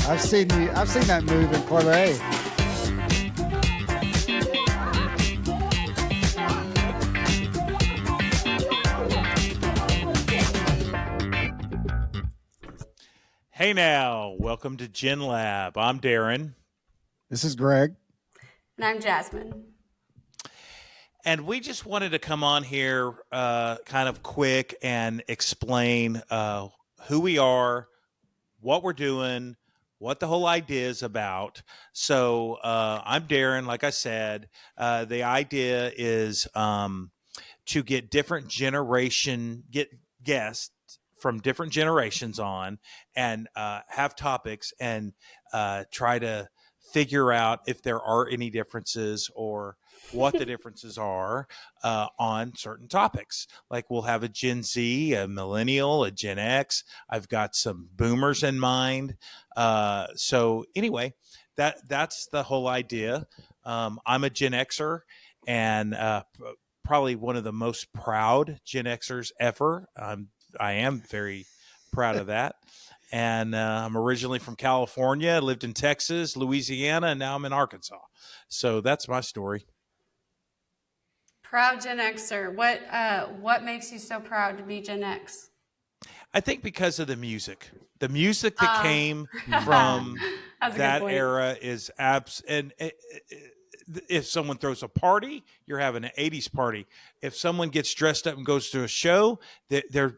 I've seen that move in parlay. Hey now, welcome to Gen Lab. I'm Darren. This is Greg. And I'm Jasmine. And we just wanted to come on here kind of quick and explain who we are, what we're doing, what the whole idea is about. So I'm Darren, like I said. The idea is to get get guests from different generations on and have topics and try to figure out if there are any differences or what the differences are on certain topics. Like we'll have a Gen Z, a millennial, a Gen X. I've got some boomers in mind. So anyway, that's the whole idea. I'm a Gen Xer and probably one of the most proud Gen Xers ever. I am very proud of that. And I'm originally from California, lived in Texas, Louisiana, and now I'm in Arkansas. So that's my story. Proud Gen Xer. What makes you so proud to be Gen X? I think because of the music that came from that era is and if someone throws a party, you're having an 80s party. If someone gets dressed up and goes to a show, they're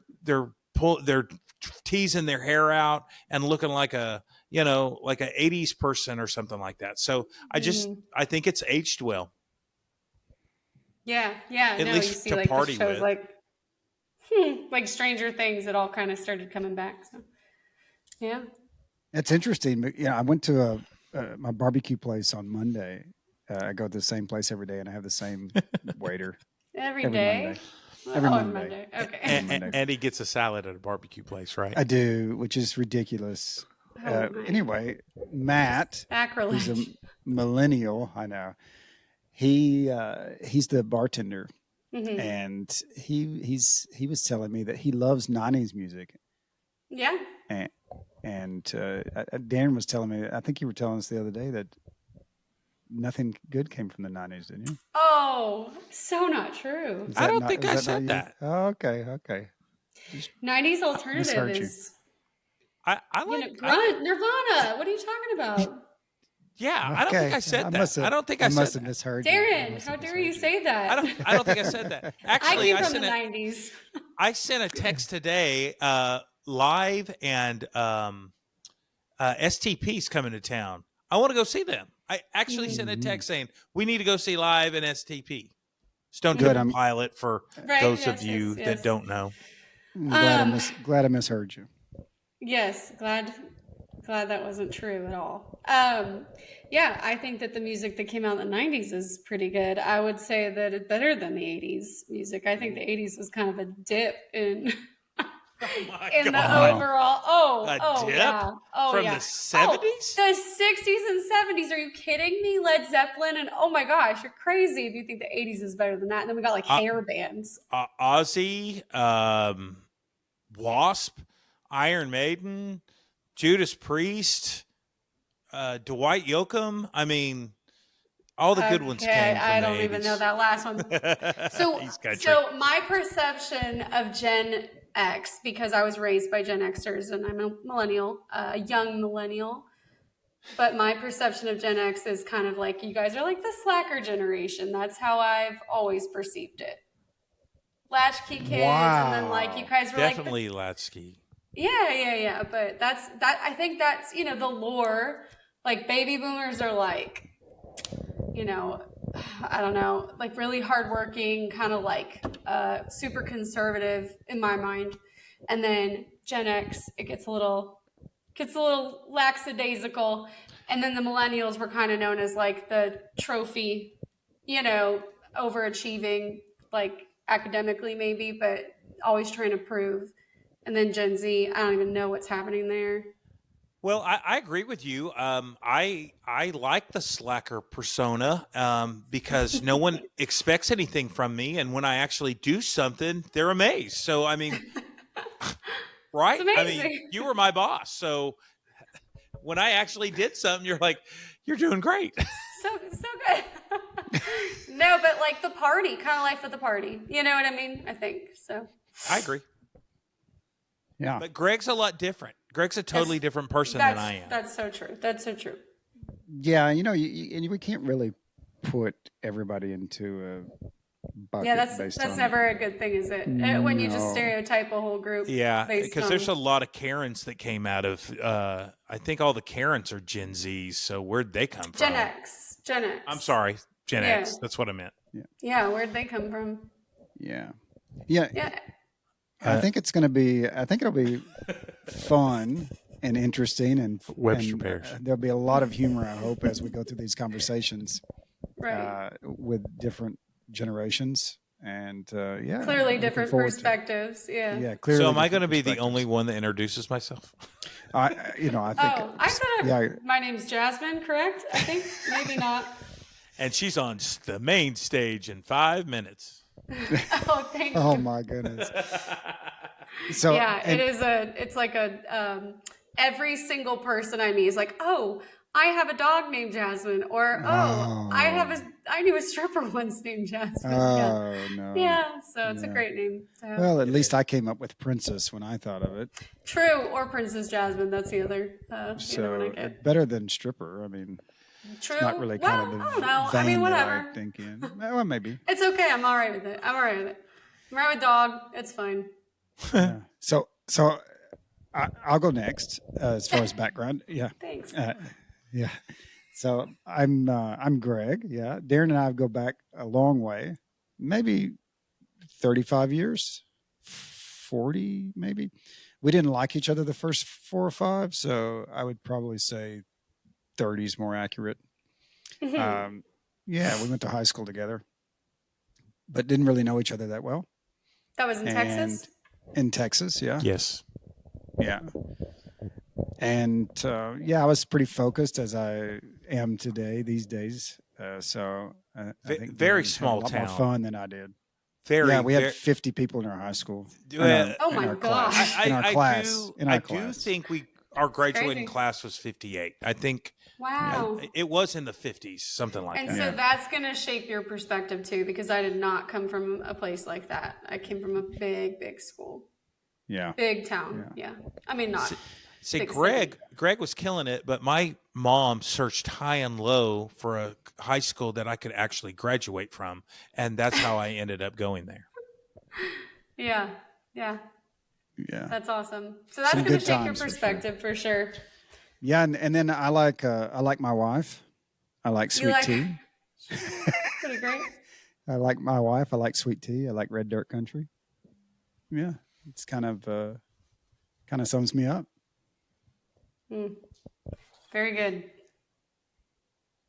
teasing their hair out and looking like a 80s person or something like that. So I think it's aged well. Yeah. At least you see to like party the shows with. like Stranger Things, it all kind of started coming back. So yeah. It's interesting. I went to my barbecue place on Monday. I go to the same place every day, and I have the same waiter every day. Monday. Every Monday. Okay. And he gets a salad at a barbecue place, right? I do, which is ridiculous. Anyway, Matt, Sacrilege. who's a millennial, I know. He's the bartender, and he was telling me that he loves '90s music. Yeah. And Darren was telling me, I think you were telling us the other day that nothing good came from the '90s, didn't you? Oh, so not true. I don't think I said that. Oh, okay. 90s alternative is. I like Nirvana. What are you talking about? Yeah, okay. I don't think I said that. I don't think I must said have misheard Darren, you. how dare you say that? I don't think I said that. Actually, I came from the 90s. I sent a text today, live and STP's coming to town. I want to go see them. I actually sent a text saying we need to go see Live and STP. Stone Temple Pilot for those of you that don't know. I'm glad I misheard you. Yes, glad that wasn't true at all. Yeah, I think that the music that came out in the 90s is pretty good. I would say that it's better than the 80s music. I think the 80s was kind of a dip in the overall. Dip? Yeah. From the 70s? The 60s and 70s. Are you kidding me? Led Zeppelin and oh my gosh, you're crazy if you think the 80s is better than that. And then we got like hair bands. Ozzy, Wasp, Iron Maiden, Judas Priest, Dwight Yoakam. I mean, all the good ones came from I the don't 80s. even know that last one. So my perception of Gen X, because I was raised by Gen Xers and I'm a millennial, a young millennial, but my perception of Gen X is kind of like you guys are like the slacker generation. That's how I've always perceived it. Latchkey kids, and then like you guys were definitely latchkey. Yeah. But I think that's, the lore. Like baby boomers are like, I don't know, like really hardworking, kind of like super conservative in my mind. And then Gen X, it gets a little lackadaisical. And then the millennials were kind of known as like the trophy, overachieving, like academically maybe, but always trying to prove. And then Gen Z, I don't even know what's happening there. Well, I agree with you. I like the slacker persona because no one expects anything from me, and when I actually do something, they're amazed. So I mean, It's right? I mean, amazing. you were my boss, so when I actually did something, you're like, you're doing great. So good. No, but like the party, kind of life of the party. You know what I mean? I think so. I agree. Yeah. But Greg's a lot different. Greg's a totally different person than I am. That's so true. That's so true. Yeah. And we can't really put everybody into a bucket Yeah, based that's on. never a good thing, is it? When you just No. stereotype a whole group. Yeah, based because on... there's a lot of Karens that came out of. I think all the Karens are Gen Zs. So where'd they come from? Gen X. I'm sorry, Gen Yeah. X. That's what I meant. Yeah, where'd they come from? Yeah. Yeah. I think it's going to be. I think it'll be fun and interesting, and Webster Parish. There'll be a lot of humor. I hope as we go through these conversations Right. with different generations, and Clearly different perspectives. Yeah. Yeah, clearly. So am I going to be the only one that introduces myself? I think. I said my name's Jasmine, correct? I think maybe not. And she's on the main stage in 5 minutes. Oh, thank you. Oh my goodness. So yeah, it's like every single person I meet is like, oh, I have a dog named Jasmine, or I knew a stripper once named Jasmine. Oh no. Yeah, so it's a great name to have. Well, at least I came up with Princess when I thought of it. True, or Princess Jasmine. That's the other. So better than stripper. I mean, true. It's not really kind of the I don't know. vein I mean, whatever. that I think in. Well, maybe. It's okay. I'm all right with it. I'm all right with it. I'm all right with dog. It's fine. Yeah. So I'll go next as far as background. Yeah. Thanks. Yeah. So I'm Greg. Yeah. Darren and I go back a long way, maybe 35 years, 40 maybe. We didn't like each other the first 4 or 5, so I would probably say 30 is more accurate. Mm-hmm. Yeah, we went to high school together, but didn't really know each other that well. That was in Texas? In Texas, yeah. Yes. Yeah. And I was pretty focused as I am these days. So I think very Darren small had a lot town. more fun than I did. We had 50 people in our high school. Oh my gosh! I do think our graduating class was 58. I think. Wow. It was in the 50s, something like that. And so that's going to shape your perspective too, because I did not come from a place like that. I came from a big, big school. Yeah. Big town. Yeah. I mean, not. See, Greg was killing it, but my mom searched high and low for a high school that I could actually graduate from, and that's how I ended up going there. Yeah. Yeah. Yeah. That's awesome. So that's going to shape your perspective for sure. Yeah, and then I like my wife. I like sweet tea. Pretty great. I like my wife. I like sweet tea. I like red dirt country. Yeah, it's kind of sums me up. Very good.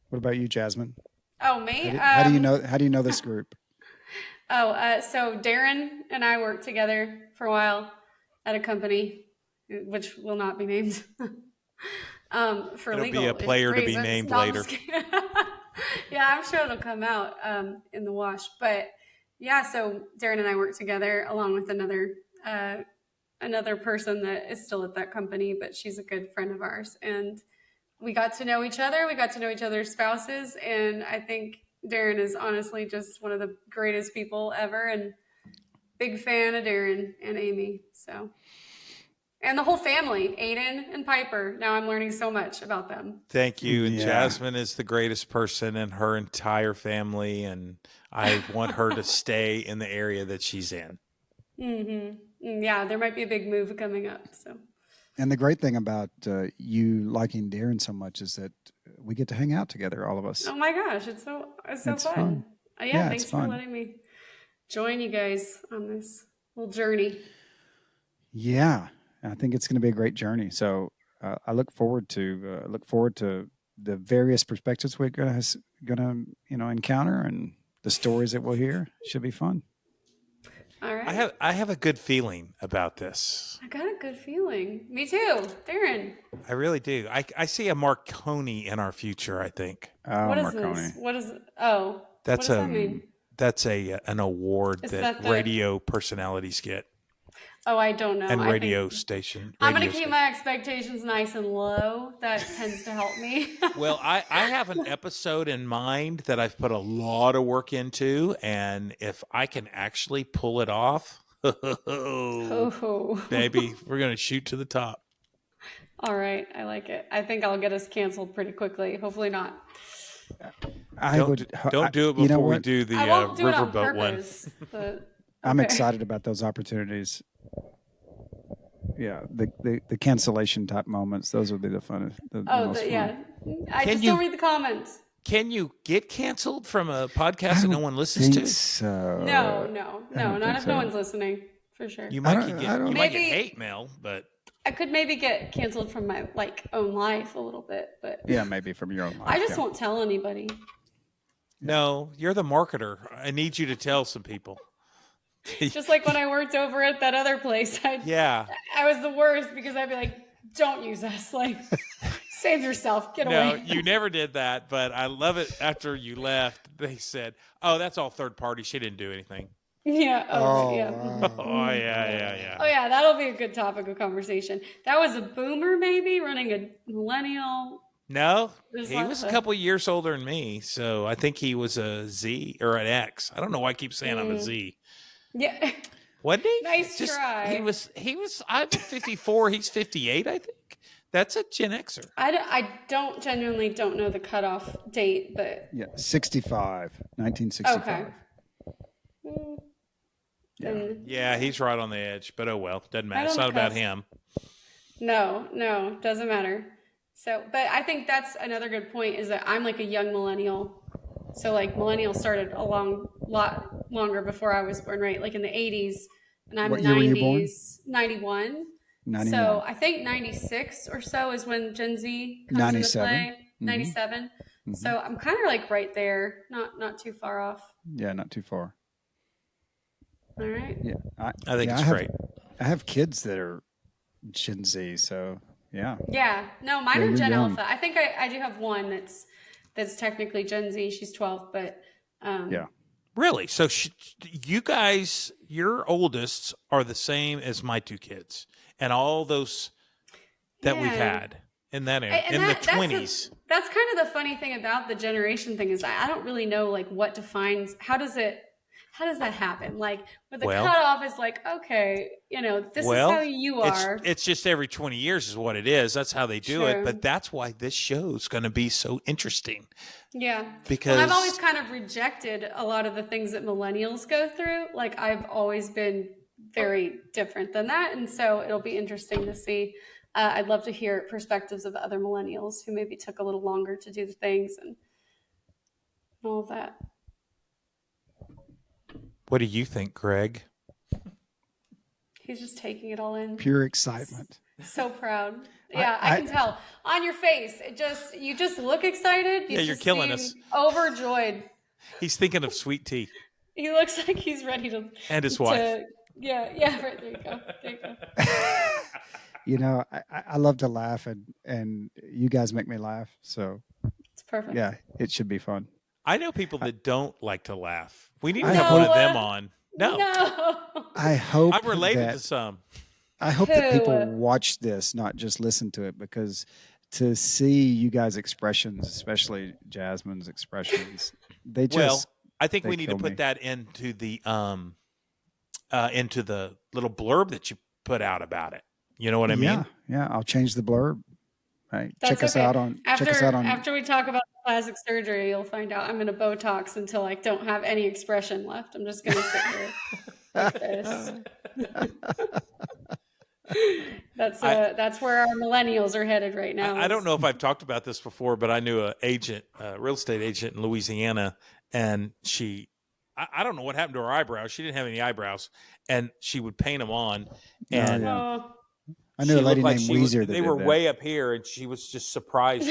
What about you, Jasmine? Oh, me? How do you know this group? So Darren and I worked together for a while at a company, which will not be named. For it'll legal be a player reasons. to be named I'm later. Yeah, I'm sure it'll come out in the wash. But yeah, so Darren and I worked together along with another person that is still at that company, but she's a good friend of ours. And we got to know each other. We got to know each other's spouses. And I think Darren is honestly just one of the greatest people ever, and big fan of Darren and Amy. So. And the whole family, Aiden and Piper. Now I'm learning so much about them. Thank you. And Jasmine is the greatest person in her entire family, and I want her to stay in the area that she's in. Mm-hmm. Yeah, there might be a big move coming up. So. And the great thing about you liking Darren so much is that we get to hang out together, all of us. Oh my gosh, it's so fun. Thanks for letting me join you guys on this little journey. Yeah. I think it's going to be a great journey. So I look forward to the various perspectives we're going to encounter, and the stories that we'll hear. Should be fun. All right. right. I have a good feeling about this. I got a good feeling. Me too, Darren. I really do. I see a Marconi in our future, I think. Oh, What is Marconi. this? What is? Oh, what That's does that mean? That's an award Is that that the? radio personalities get Oh, I don't know. and I think I'm gonna keep my expectations nice and low. That tends to help me. Well, I have an episode in mind that I've put a lot of work into, and if I can actually pull it off, Oh, baby, we're gonna shoot to the top. all right, I like it. I think I'll get us canceled pretty quickly. Hopefully not. Don't do it You know before we what? do the I won't do it on riverboat one. purpose. But I'm okay. excited about those opportunities. Yeah, the cancellation type moments. Those would be the funnest. The most fun. Yeah. I Can just you- don't read the comments. Can you get canceled from a podcast that no one listens think to? So. No, don't not think if so. no one's listening, for sure. You might I get don't- you might get Maybe- hate mail, but I could maybe get canceled from my own life a little bit, but Yeah, maybe from your own life. I just yeah. won't tell anybody. no, you're the marketer. I need you to tell some people. Just like when I worked over at that other place, Yeah. I was the worst because I'd be like, "Don't use us, like, save yourself, get No, away." you never did that, but I love it. After you left, they said, "Oh, that's all third party. She didn't do anything." Yeah. Oh, yeah. wow. Oh yeah. Oh yeah, that'll be a good topic of conversation. That was a boomer, maybe running a millennial. No, There's he lots was a of- couple years older than me, so I think he was a Z or an X. I don't know why I keep saying I'm a Z. Yeah. Wasn't he? Nice try. He was. I'm 54. He's 58. I think that's a Gen Xer. I genuinely don't know the cutoff date, but Yeah, 1965. okay. Mm, Yeah. then- Yeah, he's right on the edge, but oh well, doesn't matter. Right It's on not the about cusp. him. No, doesn't matter. So, but I think that's another good point is that I'm like a young millennial. So like millennials started a lot longer before I was born, right? Like in the 80s, and I'm What year were you born? 90s, 91. 91. So I think 96 or so is when Gen Z comes 97. into play. 97. So I'm kind of like right there, not too far off. Yeah, not too far. All right. Yeah, I think yeah, it's great. I have kids that are Gen Z, so yeah. Yeah. No, mine Yeah, are you're Gen young. Alpha. I think I do have one that's technically Gen Z. She's 12, but Yeah. Really? So you guys, your oldest, are the same as my two kids, and all those that we've Yeah. had in that era, And in that- the 20s. That's kind of the funny thing about the generation thing is I don't really know like what defines how does that happen? Like with the Well- cutoff is like, okay, this is how you are. It's just every 20 years is what it is. That's how they do Sure. it. But that's why this show's going to be so interesting. Yeah. Because I've always kind of rejected a lot of the things that millennials go through. Like I've always been very different than that. And so it'll be interesting to see. I'd love to hear perspectives of other millennials who maybe took a little longer to do the things and all of that. What do you think, Greg? He's just taking it all in. Pure excitement. So proud. Yeah, I can tell on your face. You just look excited. You Yeah, you're just killing seem us. Overjoyed. He's thinking of sweet tea He looks like he's ready to. and his wife. Yeah. Right there you go. There you go. I love to laugh, and you guys make me laugh. So It's perfect. yeah, it should be fun. I know people that don't like to laugh. We need to I have hope- one of them on. No, I hope I'm related that, to some. I hope that Who? people watch this, not just listen to it, because to see you guys' expressions, especially Jasmine's expressions, they just Well, I think they we need to kill put me. that into the little blurb that you put out about it. You know what I mean? Yeah, I'll change the blurb. Right. That's check us okay. out on After we talk about plastic surgery, you'll find out I'm going to Botox until I don't have any expression left. I'm just going to sit here like this. That's where our millennials are headed right now. I don't know if I've talked about this before, but I knew a real estate agent in Louisiana, and I don't know what happened to her eyebrows. She didn't have any eyebrows, and she would paint them on, and yeah. Oh, I knew a she lady looked like named she was- Weezer that They did were that. way up here, and she was just surprised.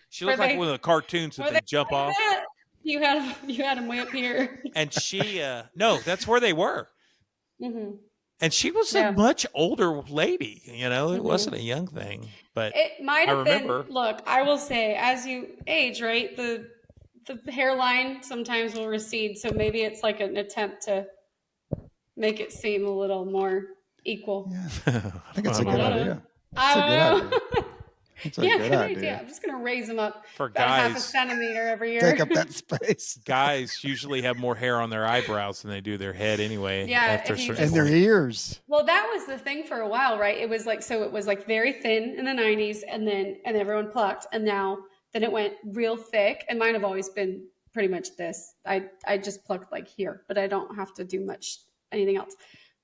She looked Were like they- one of the cartoons that were they they jump like off. that? You had them way up here. And she, no, that's where they were. Mm-hmm. And she was a much older lady, it wasn't a young thing, but it might have remember. been, look, I will say, as you age, right, the hairline sometimes will recede. So maybe it's like an attempt to make it seem a little more equal. Yeah. I think it's a good idea. It's a good idea. It's a good idea. I'm just going to raise them up for about guys, half a centimeter every year. Take up that space. Guys usually have more hair on their eyebrows than they do their head anyway. Yeah, and their ears. Well, that was the thing for a while, right? It was like very thin in the 90s, and everyone plucked, and then it went real thick. And mine have always been pretty much this. I just plucked like here, but I don't have to do much anything else.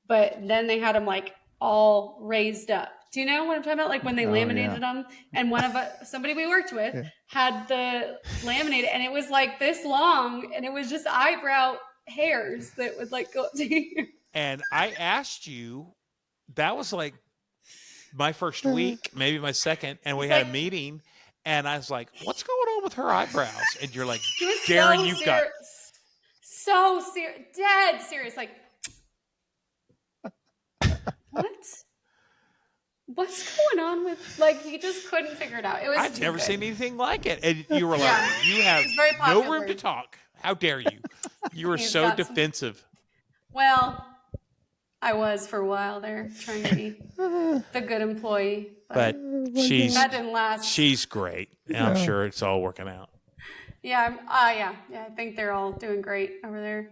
But then they had them like all raised up. Do you know what I'm talking about? Like when they laminated them, and somebody we worked with had the laminated, and it was like this long, and it was just eyebrow hairs that would like go up to here. And I asked you, that was like my first week, maybe my second, and we had a meeting, and I was like, "What's going on with her eyebrows?" And you're like, "Darren, you've got so serious, dead serious, like." What's going on with, like, he just couldn't figure it out. It was I've never seen anything like it. And you were like, you have no room to talk. How dare you? You were so defensive. Well, I was for a while there, trying to be the good employee. But that didn't last. She's great. And I'm sure it's all working out. Yeah, I think they're all doing great over there.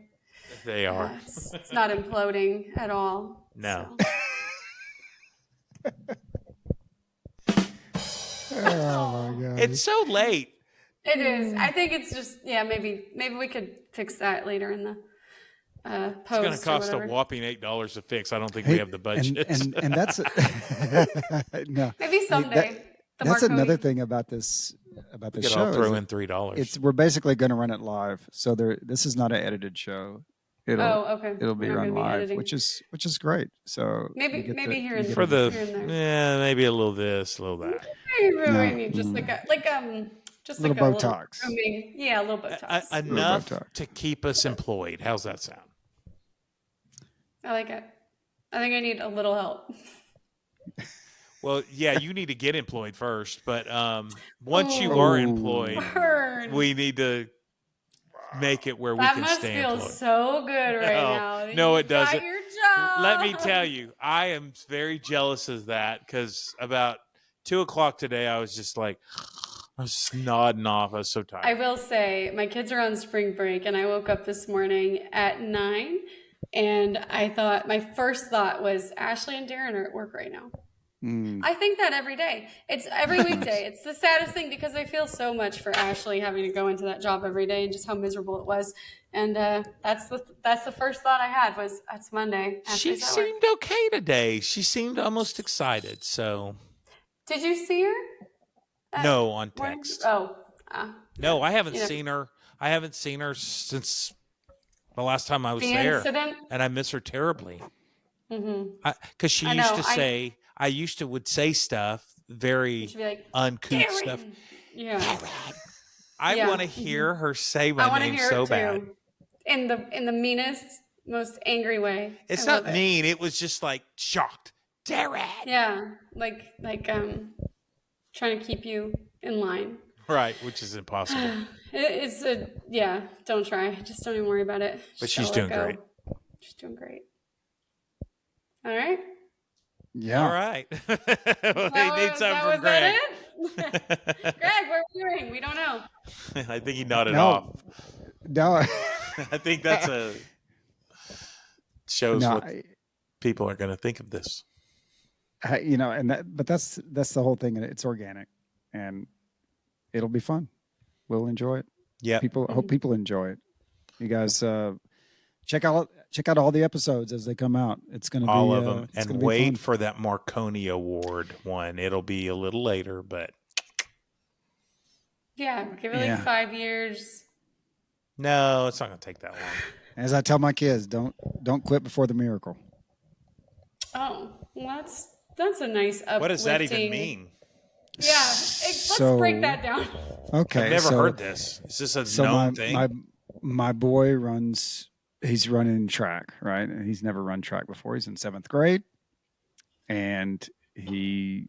They are. It's not imploding at all. No. So. Oh my God. It's so late. It is. I think it's just, maybe we could fix that later in the post. It's going to cost a whopping $8 to fix. I don't think we have the budget. And that's no. Maybe someday. That's another thing about this show. I'll throw in $3. We're basically going to run it live. So this is not an edited show. It'll be run live, which is great. So maybe here and for there. Maybe a little this, a little that. Maybe just just a little Botox. A little Botox. Enough to keep us employed. How's that sound? I like it. I think I need a little help. Well, yeah, you need to get employed first, but once you are employed, we need to make it where we can stay employed. That must feel so good right now. No, it doesn't. Got your job. Let me tell you, I am very jealous of that because about 2:00 today, I was just like, I was just nodding off. I was so tired. I will say, my kids are on spring break, and I woke up this morning at 9, and my first thought was, Ashley and Darren are at work right now. I think that every day. It's every weekday. It's the saddest thing because I feel so much for Ashley having to go into that job every day and just how miserable it was. And that's the first thought I had was, that's Monday. She seemed okay today. She seemed almost excited. So, did you see her? No, on text. No, I haven't seen her. I haven't seen her since the last time I was there, and I miss her terribly. Because she used to say. I would say stuff, very uncouth stuff. Yeah. I want to hear her say my name so bad. In the meanest, most angry way. It's not mean. It was just like shocked. Darren. Yeah. Like trying to keep you in line. Right, which is impossible. Don't try. Just don't even worry about it. But she's doing great. She's doing great. All right. Yeah. All right. We need something from Greg. Greg, what are we doing? We don't know. I think he nodded off. No. I think that's shows what people are going to think of this. But that's the whole thing. It's organic, and it'll be fun. We'll enjoy it. Yeah. Hope people enjoy it. You guys check out all the episodes as they come out. It's going to be all of them, and wait fun. for that Marconi Award one. It'll be a little later, but give it 5 years. No, it's not going to take that long. As I tell my kids, don't quit before the miracle. Oh, well, that's a nice uplifting. What does that even mean? Yeah, let's break that down. Okay, I've never heard this. Is this a known thing? My boy runs he's running track, right? And he's never run track before. He's in 7th grade, and we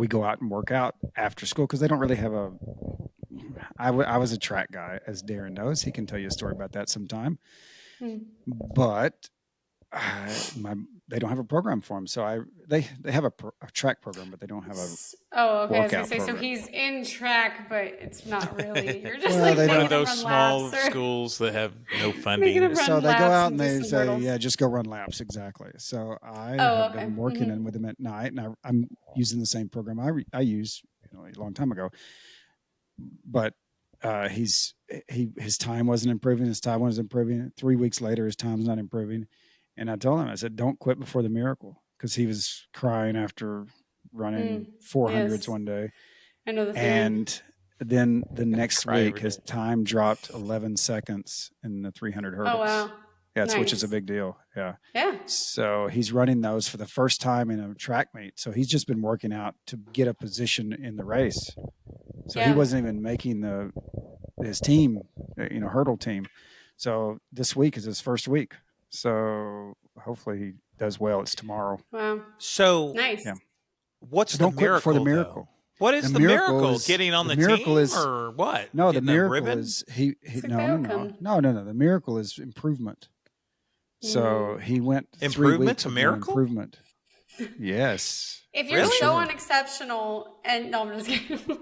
go out and work out after school because they don't really have a. I was a track guy, as Darren knows. He can tell you a story about that sometime. But they don't have a program for him, so they have a track program, but they don't have a okay. I was gonna workout say, program. so he's in track, but it's not really. You're just Well, like one of making those him run small laps or schools that have no making him funding. run So they go laps out and do they some say, hurdles. "Yeah, just go run laps." Exactly. So I have been working in with him at night, and I'm using the same program I used a long time ago. But his time wasn't improving. His time wasn't improving. 3 weeks later, his time's not improving. And I told him, I said, "Don't quit before the miracle," because he was crying after running 400s one day. I know the feeling. And then the next week, his time dropped 11 seconds in the 300 hurdles. Oh, wow. Yeah, Nice. which is a big deal. Yeah. Yeah. So he's running those for the first time in a track meet. So he's just been working out to get a position in the race. So he wasn't even making his team, hurdle team. So this week is his first week. So hopefully he does well. It's tomorrow. Wow. So nice. Yeah. What's So the don't quit before the though? miracle. What is the miracle? Getting on the miracle team is, or what? No, Getting the miracle ribbon? is no. The miracle is improvement. So he went 3 weeks of improvement. Yes. If you're so unexceptional, and no, I'm just kidding.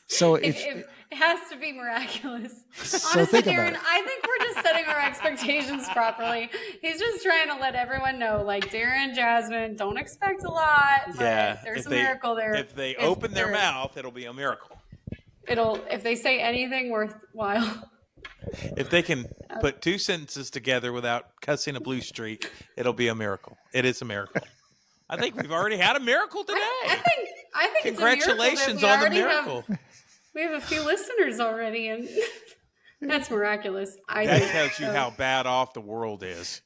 So if it has to be miraculous. So Honestly, think about Darren, it. I think we're just setting our expectations properly. He's just trying to let everyone know, like, Darren, Jasmine, don't expect a lot. But there's a miracle there. If they open their mouth, it'll be a miracle. If they say anything worthwhile. If they can put 2 sentences together without cussing a blue streak, it'll be a miracle. It is a miracle. I think we've already had a miracle today. I think Congratulations it's a miracle on the miracle. We have a few listeners already, and that's miraculous. That tells you how bad off the world is.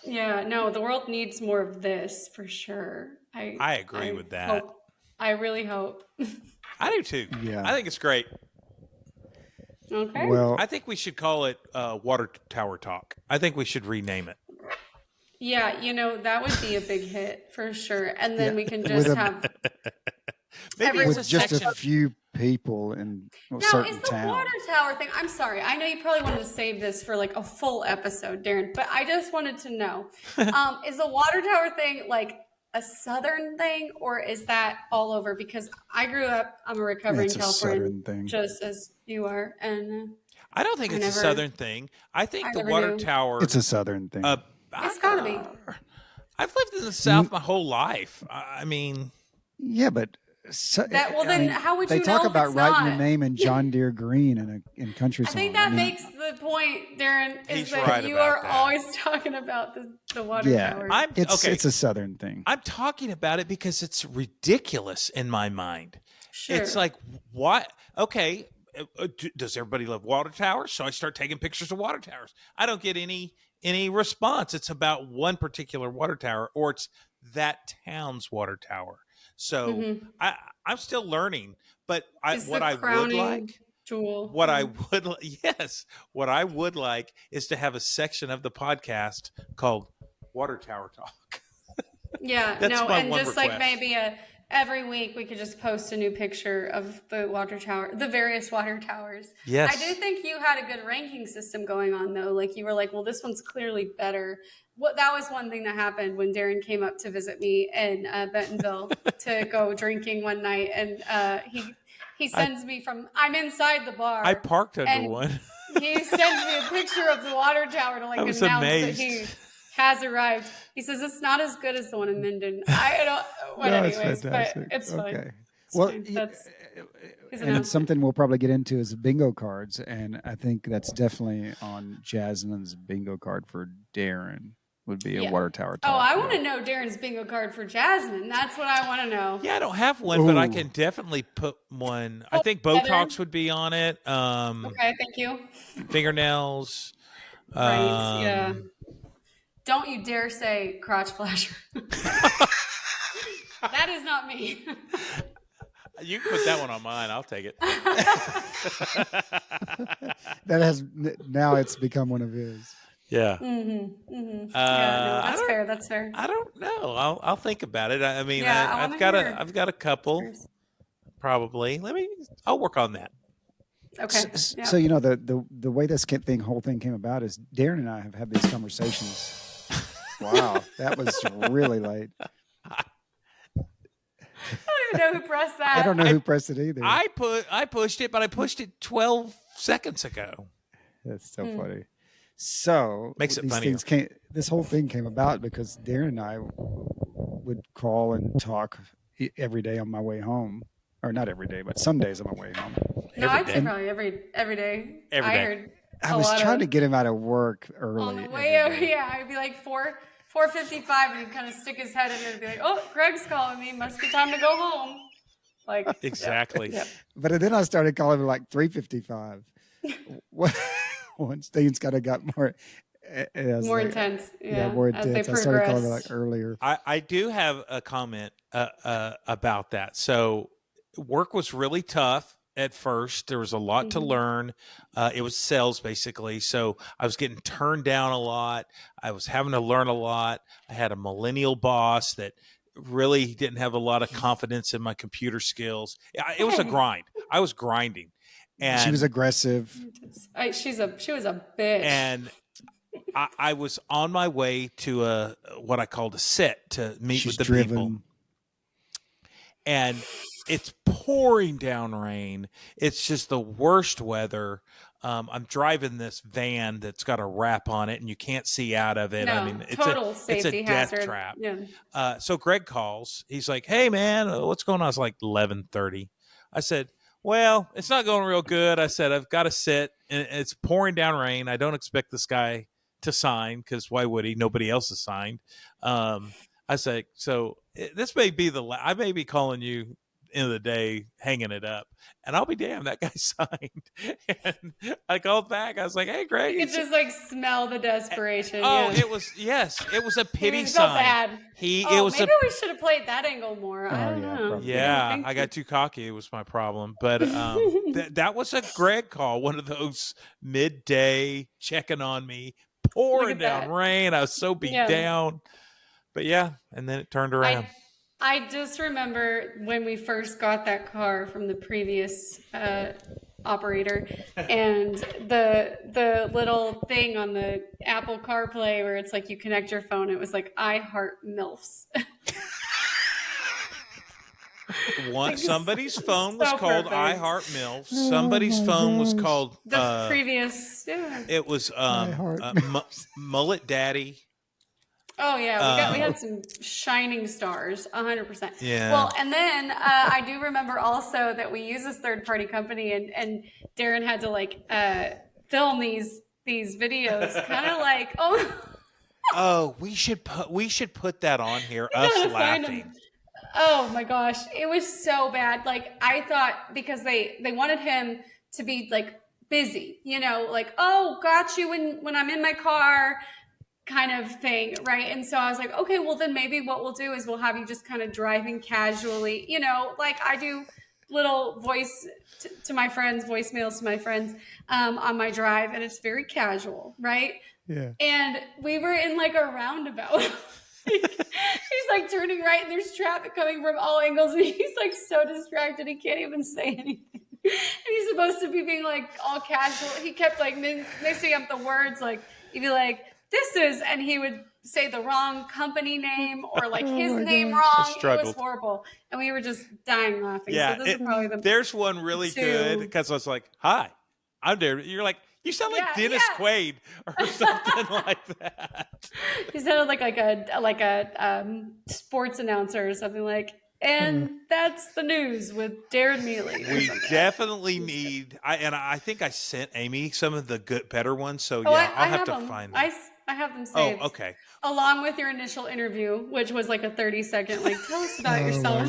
Yeah, no, the world needs more of this for sure. I agree with that. I really hope. I do too. Yeah. I think it's great. Okay. Well, I think we should call it Water Tower Talk. I think we should rename it. Yeah, that would be a big hit for sure. And then we can just have with just a few people in certain is the town. water tower thing. I'm sorry. I know you probably wanted to save this for like a full episode, Darren, but I just wanted to know. Is the water tower thing like a Southern thing, or is that all over? Because I grew up, I'm a recovering Californian, just as you are. And I don't think it's a Southern thing. I think the water tower. It's a Southern thing. It's got to be. I've lived in the South my whole life. I mean. Yeah, but. How would you know? They talk about writing your name in John Deere green in country songs. I think that makes the point, Darren, is that you are always talking about the water tower. It's a Southern thing. I'm talking about it because it's ridiculous in my mind. Sure. It's like, what? Okay, does everybody love water towers? So I start taking pictures of water towers. I don't get any response. It's about one particular water tower, or it's that town's water tower. So I'm still learning, but what I would like is to have a section of the podcast called Water Tower Talk. Yeah, and just request. Like maybe every week we could just post a new picture of the water tower, the various water towers. Yes. I do think you had a good ranking system going on though. Like you were like, well, this one's clearly better. That was one thing that happened when Darren came up to visit me in Bentonville to go drinking one night, and he sends me I'm inside the bar. I parked under one. He sends me a picture of the water tower to announce that he has arrived. He says it's not as good as the one in Minden. I don't. Anyways, but it's fine. Okay. It's and it's something we'll probably get into is bingo cards, and I think that's definitely on Jasmine's bingo card for Darren. Would be a water tower talk. Oh, I want to know Darren's bingo card for Jasmine. That's what I want to know. Yeah, I don't have one, but I can definitely put one. I think Botox would be on it. Okay, thank you. Fingernails. Right, yeah. Don't you dare say crotch flasher. That is not me. You can put that one on mine. I'll take it. Now it's become one of his. Yeah. Yeah, no, I that's don't. fair. That's fair. I don't know. I'll think about it. I mean, Yeah, I want to hear I've got a couple yours. probably. I'll work on that. Okay. So Yep. the way this whole thing came about is Darren and I have had these conversations. Wow, that was really late. I don't even know who pressed I don't that. know who pressed it either. I pushed it, but I pushed it 12 seconds ago. That's so funny. So Makes it funnier. This whole thing came about because Darren and I would call and talk every day on my way home, or not every day, but some days on my way home. No, Every I'd say day. probably every day. Every I day. heard I a was lot trying of to get him out of work early. on the way every over. day. Yeah, I'd be like 4:55, and he'd kind of stick his head in there and be like, "Oh, Greg's calling me. Must be time to go home." Like Exactly. Yep. But then I started calling him like 3:55. Once things kind of got more More intense. Yeah, more as they intense. I started calling him like progress. earlier. I do have a comment about that. So work was really tough at first. There was a lot to learn. It was sales basically. So I was getting turned down a lot. I was having to learn a lot. I had a millennial boss that really didn't have a lot of confidence in my computer skills. It was a grind. I was grinding. And She was aggressive. She was a bitch. And I was on my way to what I called a set to meet with the people. And it's pouring down rain. It's just the worst weather. I'm driving this van that's got a wrap on it and you can't see out of it. No, I mean, total it's a safety death hazard. trap. Yeah. So Greg calls. He's like, "Hey man, what's going on?" It's like 11:30. I said, "Well, it's not going real good." I said, "I've got to sit and it's pouring down rain. I don't expect this guy to sign because why would he? Nobody else has signed." I say, "So this may be I may be calling you end of the day hanging it up, and I'll be damned that guy signed." And I called back. I was like, "Hey Greg," you could just like smell the desperation. oh, Yeah. it was a pity He sign. felt bad. It was maybe we should have played that angle more. I don't know. Probably. Yeah, I got too cocky. It was my problem. But that was a Greg call, one of those midday checking on me, pouring down rain. I was so beat down. But yeah, and then it turned around. I just remember when we first got that car from the previous operator, and the little thing on the Apple CarPlay where it's like you connect your phone. It was like I heart MILFs. Somebody's phone was called perfect. I Heart MILFs. Somebody's phone was called the previous. Yeah. It was Mullet Daddy. Oh yeah, we had some shining stars, 100%. Yeah. Well, and then I do remember also that we use this third-party company, and Darren had to like film these videos, kind of like oh, we should put that on here. Us laughing. Oh my gosh, it was so bad. Like I thought because they wanted him to be like busy, like got you when I'm in my car. Kind of thing, right? And so I was like, okay, well then maybe what we'll do is we'll have you just kind of driving casually, like I do little voicemails to my friends on my drive, and it's very casual, right? Yeah. And we were in like a roundabout. He's like turning right, and there's traffic coming from all angles, and he's like so distracted he can't even say anything. And he's supposed to be being like all casual. He kept like mixing up the words, like he'd be like, "This is," and he would say the wrong company name or like his name wrong. It was horrible, and we were just dying laughing. Yeah, so this is probably there's one really good because I was like, "Hi, I'm Darren." You're like, "You sound like Dennis Quaid or something like that." He sounded like a sports announcer or something like. And that's the news with Darren Mealy. We definitely need. I think I sent Amy some of the better ones. So I'll have to find them. I have them saved. Oh, okay. Along with your initial interview, which was like a 30-second, like, tell us about yourself.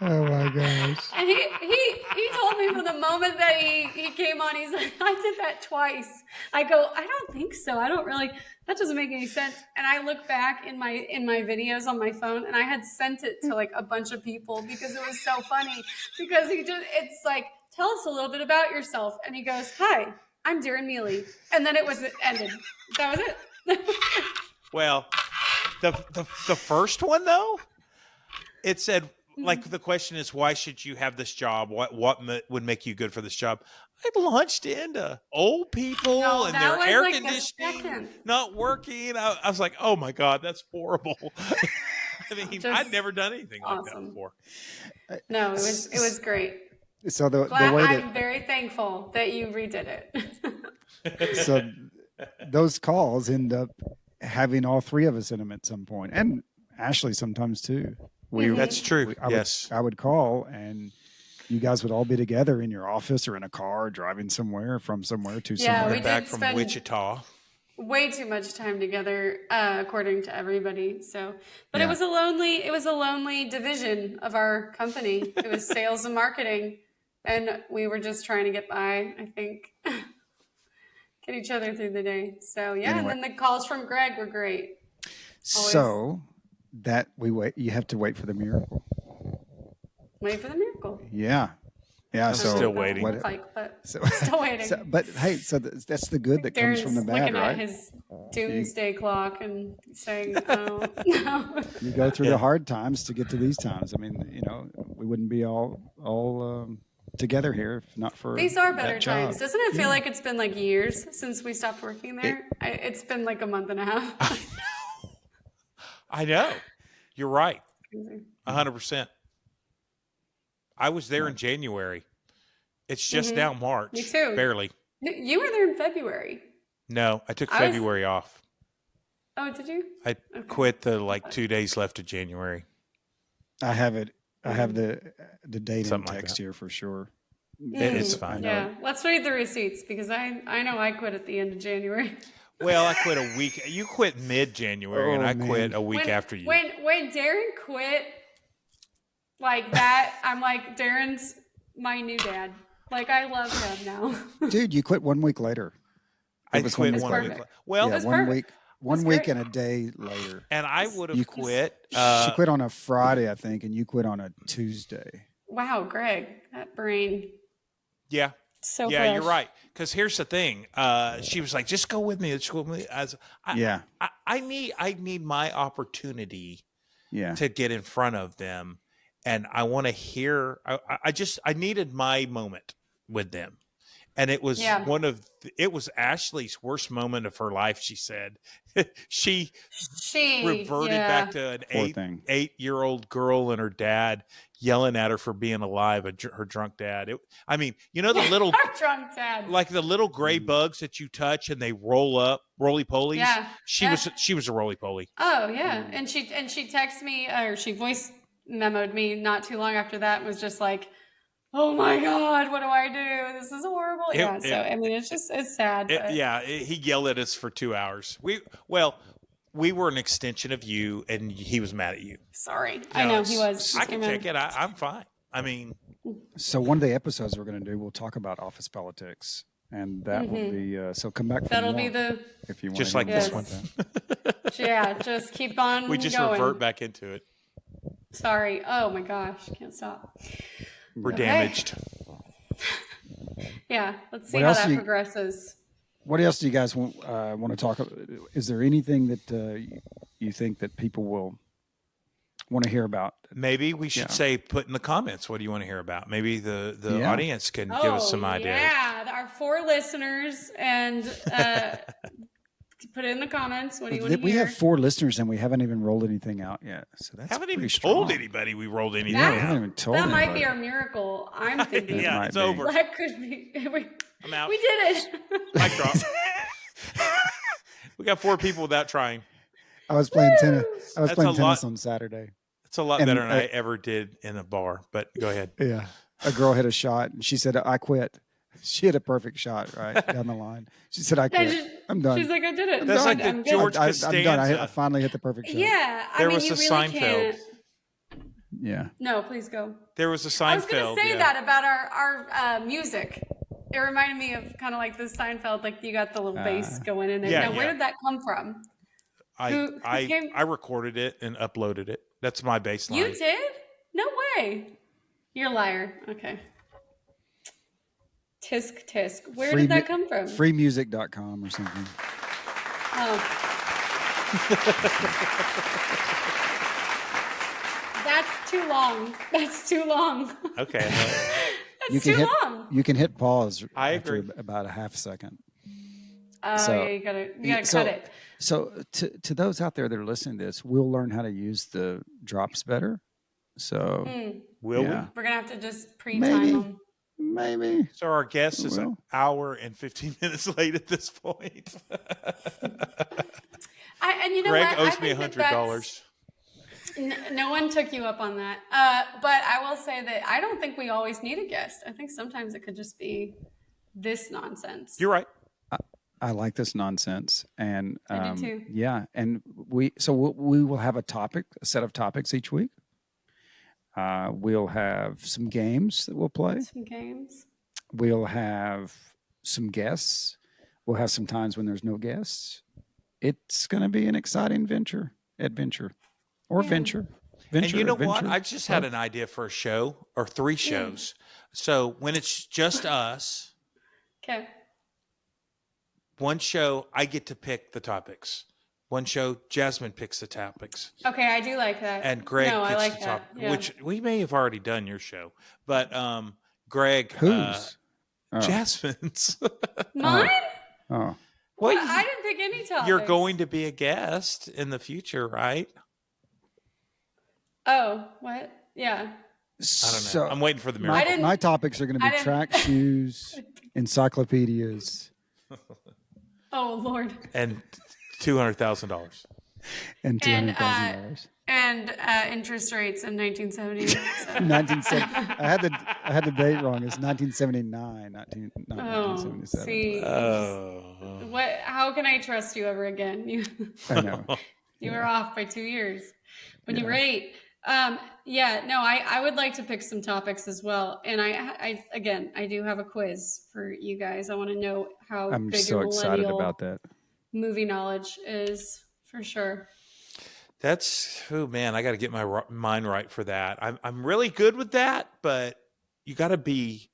Oh my gosh. And he told me from the moment that he came on, he's like, I did that twice. I go, I don't think so. That doesn't make any sense. And I look back in my videos on my phone, and I had sent it to like a bunch of people because it was so funny. Because it's like, tell us a little bit about yourself. And he goes, hi, I'm Darren Mealy. And then it ended. That was it. Well, the first one though, it said like the question is, why should you have this job? What would make you good for this job? I launched into old people No, and that their was air like the conditioning second. not working. I was like, oh my God, that's horrible. I mean, I'd never done anything like that before. No, it was great. So the way that I'm very thankful that you redid it. so those calls end up having all three of us in them at some point, and Ashley sometimes too. That's true. I would call, and you guys would all be together in your office or in a car driving somewhere to somewhere. We back from Wichita. Way too much time together, according to everybody. So, but Yeah. it was a lonely division of our company. It was sales and marketing, and we were just trying to get by. I think get each other through the day. So yeah, Anyway. and then the calls from Greg were great. Always. So that you have to wait for the miracle. Wait for the miracle. Yeah. I'm still waiting. Still waiting. But hey, so that's the good that comes from the bad, looking right? at his doomsday clock and saying, "Oh no." You go through the hard times to get to these times. I mean, we wouldn't be all together here if not for these are better that job. times. Doesn't it feel like it's been like years since we stopped working there? It's been like a month and a half. I know. You're right. 100%. I was there in January. It's just now March. Me too. Barely. You were there in February. No, I took February off. Oh, did you? I quit the 2 days left of January. I have it. I have the date and Something text here for sure. It's fine. Yeah, let's read the receipts because I know I quit at the end of January. Well, I quit a week. You quit mid-January, and I quit a week after you. When Darren quit like that, I'm like, Darren's my new dad. Like, I love him now. Dude, you quit 1 week later. I quit 1 week. Well, yeah, 1 week. 1 week and a day later. And I would have quit. She quit on a Friday, I think, and you quit on a Tuesday. Wow, Greg, that brain. Yeah. So yeah, fresh. you're right. Because here's the thing. She was like, "Just go with me. Just go with me." I need my opportunity. Yeah. To get in front of them, and I want to hear. I needed my moment with them, and it was it was Ashley's worst moment of her life. She said she reverted back to an 8-year-old girl and her dad yelling at her for being alive, her drunk dad. The little drunk dad, like the little gray bugs that you touch and they roll up, roly polies. Yeah, she was a roly poly. Oh yeah, and she texted me or she voice memoed me not too long after that and was just like, "Oh my God, what do I do? This is horrible." It's sad. He yelled at us for 2 hours. We were an extension of you, and he was mad at you. Sorry. I know he was. I can take it. I'm fine. I mean. So one of the episodes we're going to do, we'll talk about office politics. And that will be, so come back. That'll be if you want. Just like this one. Yeah, just keep on We just going. revert back into it. Sorry. Oh my gosh. Can't stop. We're damaged. Yeah. Let's see how that progresses. What else do you guys want to talk about? Is there anything that you think that people will want to hear about? Maybe we should say, put in the comments, what do you want to hear about? Maybe the audience can give us some ideas. Yeah, our 4 listeners, and put it in the comments. What do you want to hear? We have 4 listeners, and we haven't even rolled anything out yet. So that's haven't even strong. told anybody we rolled anything out. We haven't even told that anybody. Might be our miracle. I'm thinking. Yeah, it's over. That could be. I'm out. We did it. Mic drop. We got 4 people without trying. I was playing tennis. I was playing tennis on Saturday. It's a lot better than I ever did in a bar. But go ahead. Yeah, a girl hit a shot, and she said, "I quit." She hit a perfect shot right down the line. She said, "I quit. I'm done." She's like, "I did it." That's like the George Costanza. I'm done. I finally hit the perfect shot. Yeah, there was a Seinfeld. Can't. Yeah. No, please go. There was a Seinfeld. I was going to say that about our music. It reminded me of kind of like the Seinfeld, like you got the little bass going in there. Yeah, now, where did that come from? I recorded it and uploaded it. That's my bass line. You did? No way. You're a liar. Okay. Tisk tisk. Where did that come from? Freemusic.com or something. Oh. That's too long. That's too long. Okay. That's too long. You can hit pause after about a half second. Oh, so, yeah, you gotta cut it. So to those out there that are listening to this, we'll learn how to use the drops better. So will we? We're gonna have to just pre-time them. Maybe. So our guest is an hour and 15 minutes late at this point. And you know Greg what? owes me $100. No one took you up on that. But I will say that I don't think we always need a guest. I think sometimes it could just be this nonsense. You're right. I like this nonsense, and I do too. Yeah, and we will have a set of topics each week. We'll have some games that we'll play. Some games. We'll have some guests. We'll have some times when there's no guests. It's going to be an exciting adventure. And you know what? I just had an idea for a show or 3 shows. So when it's just us, okay. One show I get to pick the topics. One show Jasmine picks the topics. Okay, I do like that. And Greg I gets like the topic, yeah. which we may have already done your show, but Greg, whose? Jasmine's. Mine? Oh. Well, I didn't pick any topics. You're going to be a guest in the future, right? Oh, what? Yeah. I don't know. So I'm waiting for the miracle. My topics are going to be track shoes, encyclopedias. Oh, Lord. And $200,000. And $200,000. And interest rates in 1970. 1970. I had the date wrong. It's 1979, not 1977. See. What? How can I trust you ever again? I know. You were off by 2 years when you were 8. I would like to pick some topics as well. And I do have a quiz for you guys. I want to know how I'm big so a excited millennial about that. movie knowledge is, for sure. I got to get my mind right for that. I'm really good with that, but you got to be,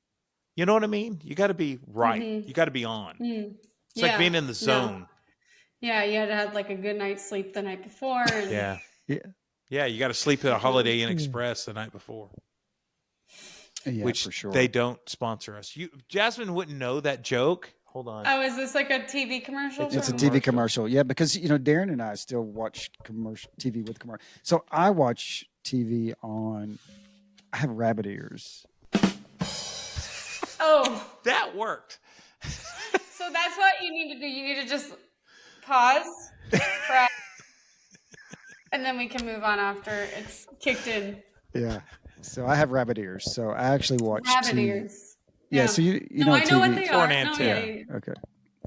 you know what I mean? You got to be right. Mm-hmm. You got to be on. Mm. It's like being in the zone. No. Yeah, you had to have like a good night's sleep the night before. And Yeah, you got to sleep at a Holiday Inn Express the night before. Yeah, which for sure. They don't sponsor us. Jasmine wouldn't know that joke. Hold on. Oh, is this like a TV commercial? It's a TV commercial. Yeah, because Darren and I still watch TV with commercial. So I watch TV on. I have rabbit ears. Oh, that worked. So that's what you need to do. You need to just pause, and then we can move on after it's kicked in. Yeah. So I have rabbit ears. So I actually watch rabbit ears. Yeah. So you know I know TV. what they are. An antenna. Yeah. Okay.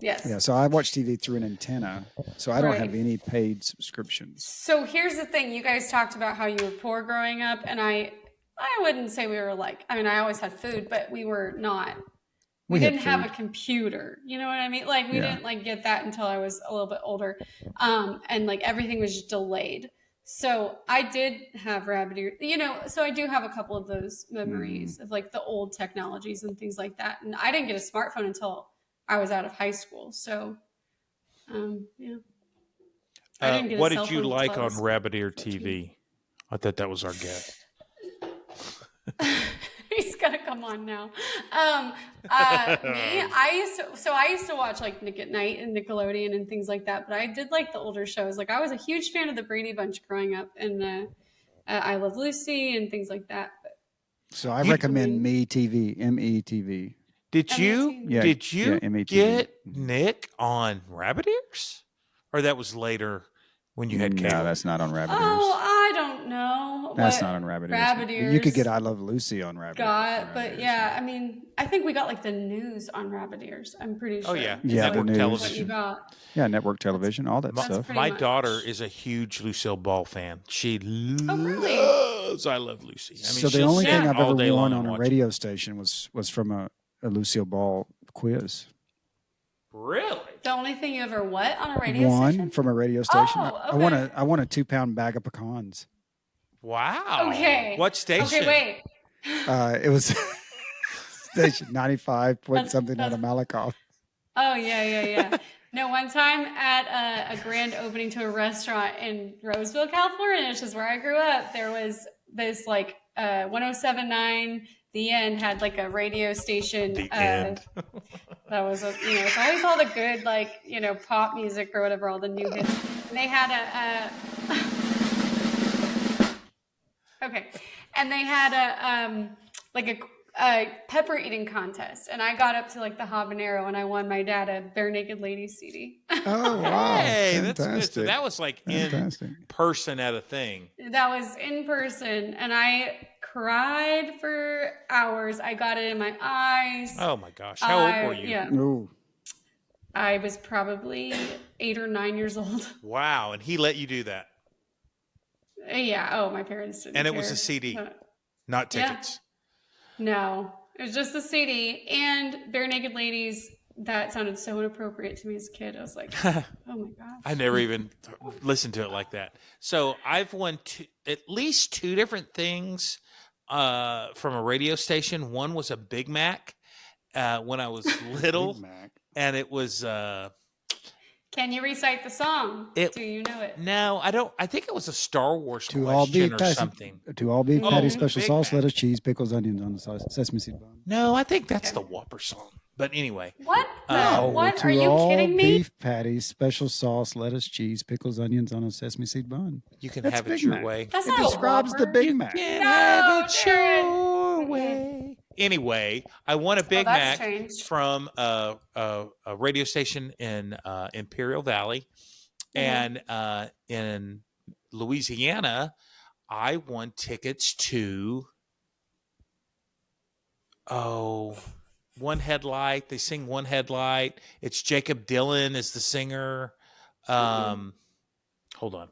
Yes. Yeah. So I watch TV through an antenna. So I don't have any paid subscriptions. So here's the thing. You guys talked about how you were poor growing up, and I wouldn't say we were like. I mean, I always had food, but we were not. We didn't have a computer. You know what I mean? Like we didn't like get that until I was a little bit older, and like everything was just delayed. So I did have rabbit ear, so I do have a couple of those memories of like the old technologies and things like that. And I didn't get a smartphone until I was out of high school. So, yeah. I didn't get what a cell did you phone like until I on was Rabbit Ear TV? I thought that was our guest. He's gonna come on now. I used to watch like Nick at Night and Nickelodeon and things like that, but I did like the older shows. Like I was a huge fan of the Brady Bunch growing up, and I Love Lucy and things like that. But so I recommend METV. METV. Did you get Nick on Rabbit Ears, or that was later when you had cable? No, that's not on Rabbit Ears. Oh, I don't know. That's not on Rabbit Ears. You could get I Love Lucy on Rabbit Ears. But yeah, I mean, I think we got like the news on Rabbit Ears. I'm pretty sure. Oh yeah, network television. Yeah, network television, all that stuff. My daughter is a huge Lucille Ball fan. She really? loves I Love Lucy. I mean, so the only thing I've ever won on a radio it. station was from a Lucille Ball quiz. Really? The only thing you ever what on a radio station? Won from a radio station. Oh, okay. I won a 2-pound bag of pecans. Wow. Okay. What station? Okay, wait. It was station 95 point That's- something out of that's- Malakoff. Oh, yeah. No, one time at a grand opening to a restaurant in Roseville, California, which is where I grew up, there was this like 1079 The End had like a radio station. The End. That was, it's always all the good, like, pop music or whatever, all the new hits. And they had okay. And they had a pepper eating contest, and I got up to like the habanero, and I won my dad a Bare Naked Ladies CD. Oh wow! Hey, fantastic. that's good. So that was like fantastic. in person at a thing. That was in person, and I cried for hours. I got it in my eyes. Oh my gosh! How old were you? Yeah, Ooh. I was probably 8 or 9 years old. Wow! And he let you do that. Yeah. Oh, my parents didn't. And it care. was a CD, not tickets. No, it was just a CD and Bare Naked Ladies. That sounded so inappropriate to me as a kid. I was like, oh my gosh. I never even listened to it like that. So I've won at least 2 different things from a radio station. One was a Big Mac when I was little, Big Mac. and it was. Can you recite the song? Do you know it? No, I don't. I think it was a Star Wars To all question beef or patty, something. To all beef Oh, patty, special Big sauce, Mac. lettuce, cheese, pickles, onions on the sauce, sesame seed bun. No, I think that's the Whopper song. But anyway, What? What? To Are you all kidding me? beef patties, special sauce, lettuce, cheese, pickles, onions on a sesame seed bun. you can That's have it Big your Mac. way. That's It not describes a the Whopper. Big Mac. Can No, have it Jared. your way. Anyway, I won a Big that's Mac changed. from a radio station in Imperial Valley, and in Louisiana, I won tickets to One Headlight. They sing One Headlight. It's Jacob Dylan is the singer. Hold on.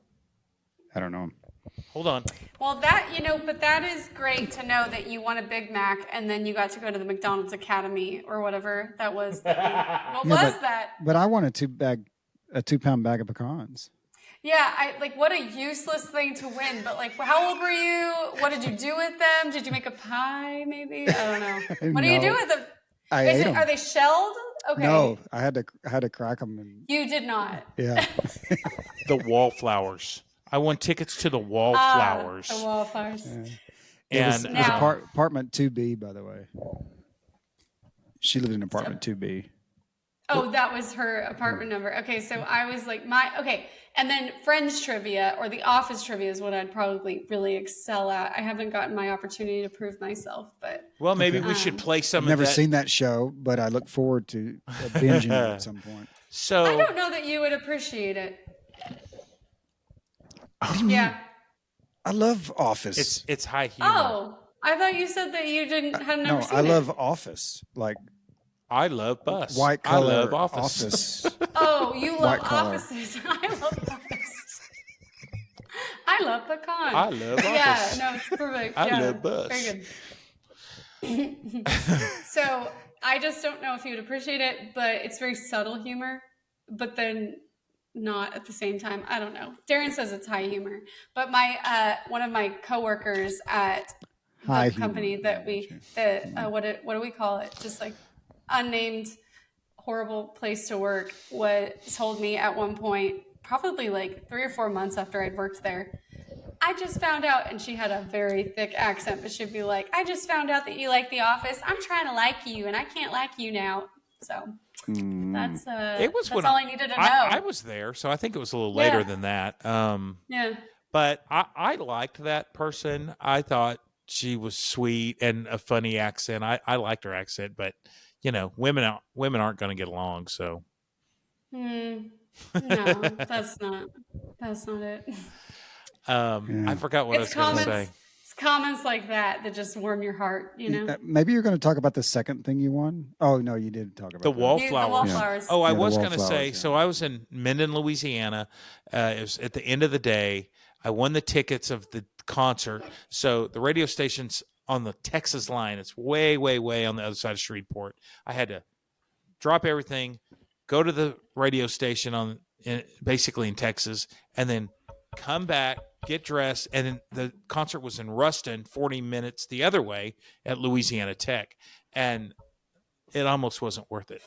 I don't know. Hold on. Well, but that is great to know that you won a Big Mac and then you got to go to the McDonald's Academy or whatever that was. What was that? But I want a 2-pound bag of pecans. Yeah, what a useless thing to win. But like, how old were you? What did you do with them? Did you make a pie? Maybe, I don't know. What do you do with them? I ate them. Are they shelled? Okay. No, I had to crack them. And, You did not. yeah. The Wallflowers. I won tickets to the Wallflowers. The Wallflowers. Yeah. And it was apartment 2B, by the way. She lived in apartment 2B. Oh, that was her apartment number. Okay, so I was like, and then Friends trivia or The Office trivia is what I'd probably really excel at. I haven't gotten my opportunity to prove myself, but well, maybe we should play some I've never of that. seen that show, but I look forward to binging it at some point. So I don't know that you would appreciate it. Yeah. I love Office. it's high humor. Oh, I thought you said that you had never No, seen I it. love Office. Like I love Bus. white collar I love Office. Oh, you love White collar. offices. I love offices. I love pecan. I love Yeah, Office. no, it's perfect. I Yeah, love Bus. Very good. So I just don't know if you would appreciate it, but it's very subtle humor, but then not at the same time. I don't know. Darren says it's high humor, but my one of my coworkers at the High company humor. that what do we call it? Just like unnamed horrible place to work. Told me at one point, probably like 3 or 4 months after I'd worked there, I just found out, and she had a very thick accent, but she'd be like, I just found out that you like The Office. I'm trying to like you, and I can't like you now. So that's all I needed to know. I was there, so I think it was a little later than that. Yeah. But I liked that person. I thought she was sweet and a funny accent. I liked her accent, but women aren't going to get along. So No, that's not it. I forgot what I was going to say. It's comments like that just warm your heart, Maybe you're going to talk about the second thing you won. Oh no, you did talk about The that. Wallflowers. Wallflowers. Oh, I Yeah, the was going to Wallflowers, say. yeah. So I was in Minden, Louisiana. It was at the end of the day. I won the tickets of the concert. So the radio station's on the Texas line. It's way, way, way on the other side of Shreveport. I had to drop everything, go to the radio station basically in Texas, and then come back, get dressed, and then the concert was in Ruston, 40 minutes the other way at Louisiana Tech. and it almost wasn't worth it.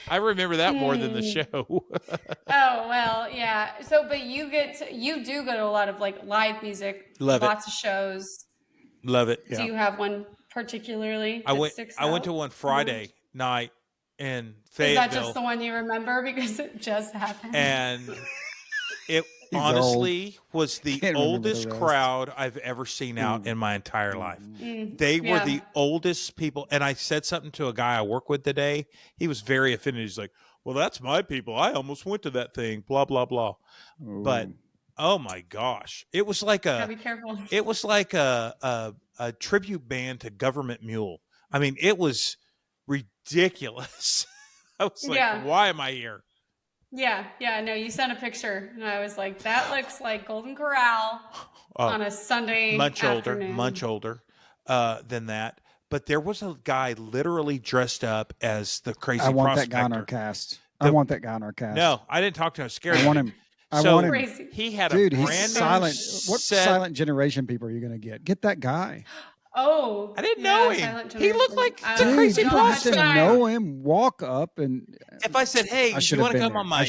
I remember that more than the show. Oh, well, yeah. So, but you do go to a lot of like live music, Love it. lots of shows. Love it. Do you have one particularly that sticks out? I went to one Friday night in Fayetteville. Is that just the one you remember because it just happened? And it honestly was the oldest crowd I've ever seen out in my entire life. They were the oldest people. And I said something to a guy I work with today. He was very offended. He's like, well, that's my people. I almost went to that thing, blah, blah, blah. Ooh. But oh my gosh, it was like be careful. It was like a tribute band to Government Mule. I mean, it was ridiculous. I was like, why am I here? Yeah. No, you sent a picture, and I was like, that looks like Golden Corral on a Sunday afternoon. Much older than that. But there was a guy literally dressed up as the crazy prospector. I want that guy on our cast. No, I didn't talk to him. I was scared. I want him. Crazy. He had Dude, a brand he's silent. What silent generation people are you going to get? Get that guy. Oh, I didn't know him. He looked like the crazy prospector. Know him. Walk up and. If I said, "Hey, you want to come on my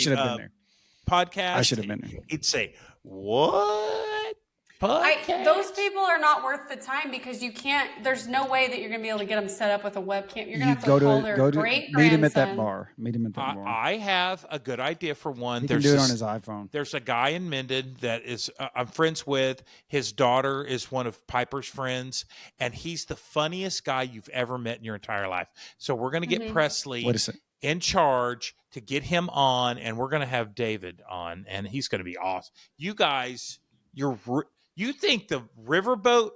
podcast?" I should have been there. He'd say, "What?" Those people are not worth the time because you can't. There's no way that you're going to be able to get them set up with a webcam. You're going to have to call their great meet him at that bar. I have a good idea for one. He can do it on his iPhone. There's a guy in Mendon that is I'm friends with. His daughter is one of Piper's friends, and he's the funniest guy you've ever met in your entire life. So we're going to get Presley in charge to get him on, and we're going to have David on, and he's going to be awesome. You guys, you think the riverboat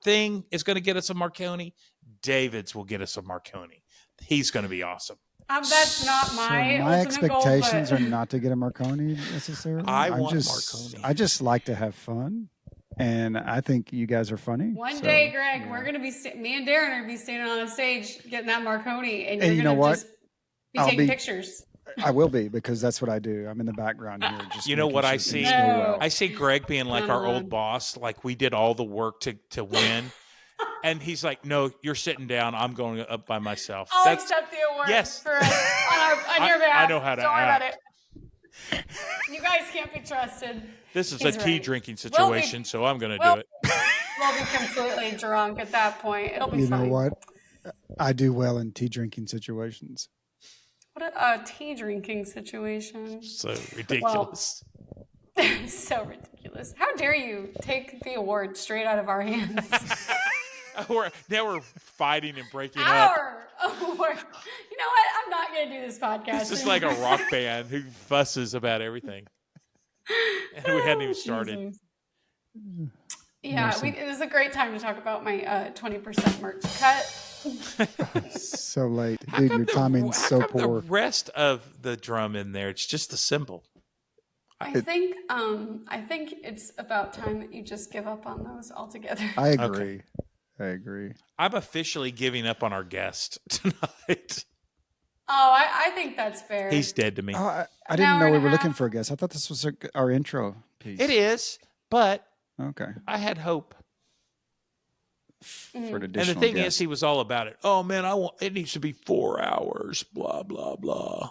thing is going to get us a Marconi? David's will get us a Marconi. He's going to be awesome. That's not my expectations goal, are not to get a Marconi necessarily. I want Marconi. I just like to have fun, and I think you guys are funny. One day, Greg, we're going to be me and Darren are going to be standing on a stage getting that Marconi, and you know what? Just be taking pictures. I will be, because that's what I do. I'm in the background here. Just you know what I see? I see Greg being like our old boss. Like we did all the work to win. And he's like, no, you're sitting down. I'm going up by myself. I'll accept the award for us on your behalf. I know how to Don't worry about it. You guys can't be trusted. This is a tea drinking situation, so I'm going to do it. We'll be completely drunk at that point. It'll be fine. You know what? I do well in tea drinking situations. What a tea drinking situation. So ridiculous. So ridiculous. How dare you take the award straight out of our hands? Now we're fighting and breaking up. Our award. You know what? I'm not going to do this podcast. This is like a rock band who fusses about everything. And we hadn't even started. Yeah, it was a great time to talk about my 20% merch cut. So late, dude. Your timing's so poor. The rest of the drum in there, it's just the cymbal. I think it's about time that you just give up on those altogether. I agree. I'm officially giving up on our guest tonight. Oh, I think that's fair. He's dead to me. I didn't know we were looking for a guest. I thought this was our intro piece. It is, but okay. I had hope. For an additional and the thing guest. is, he was all about it. Oh man, it needs to be 4 hours. Blah blah blah.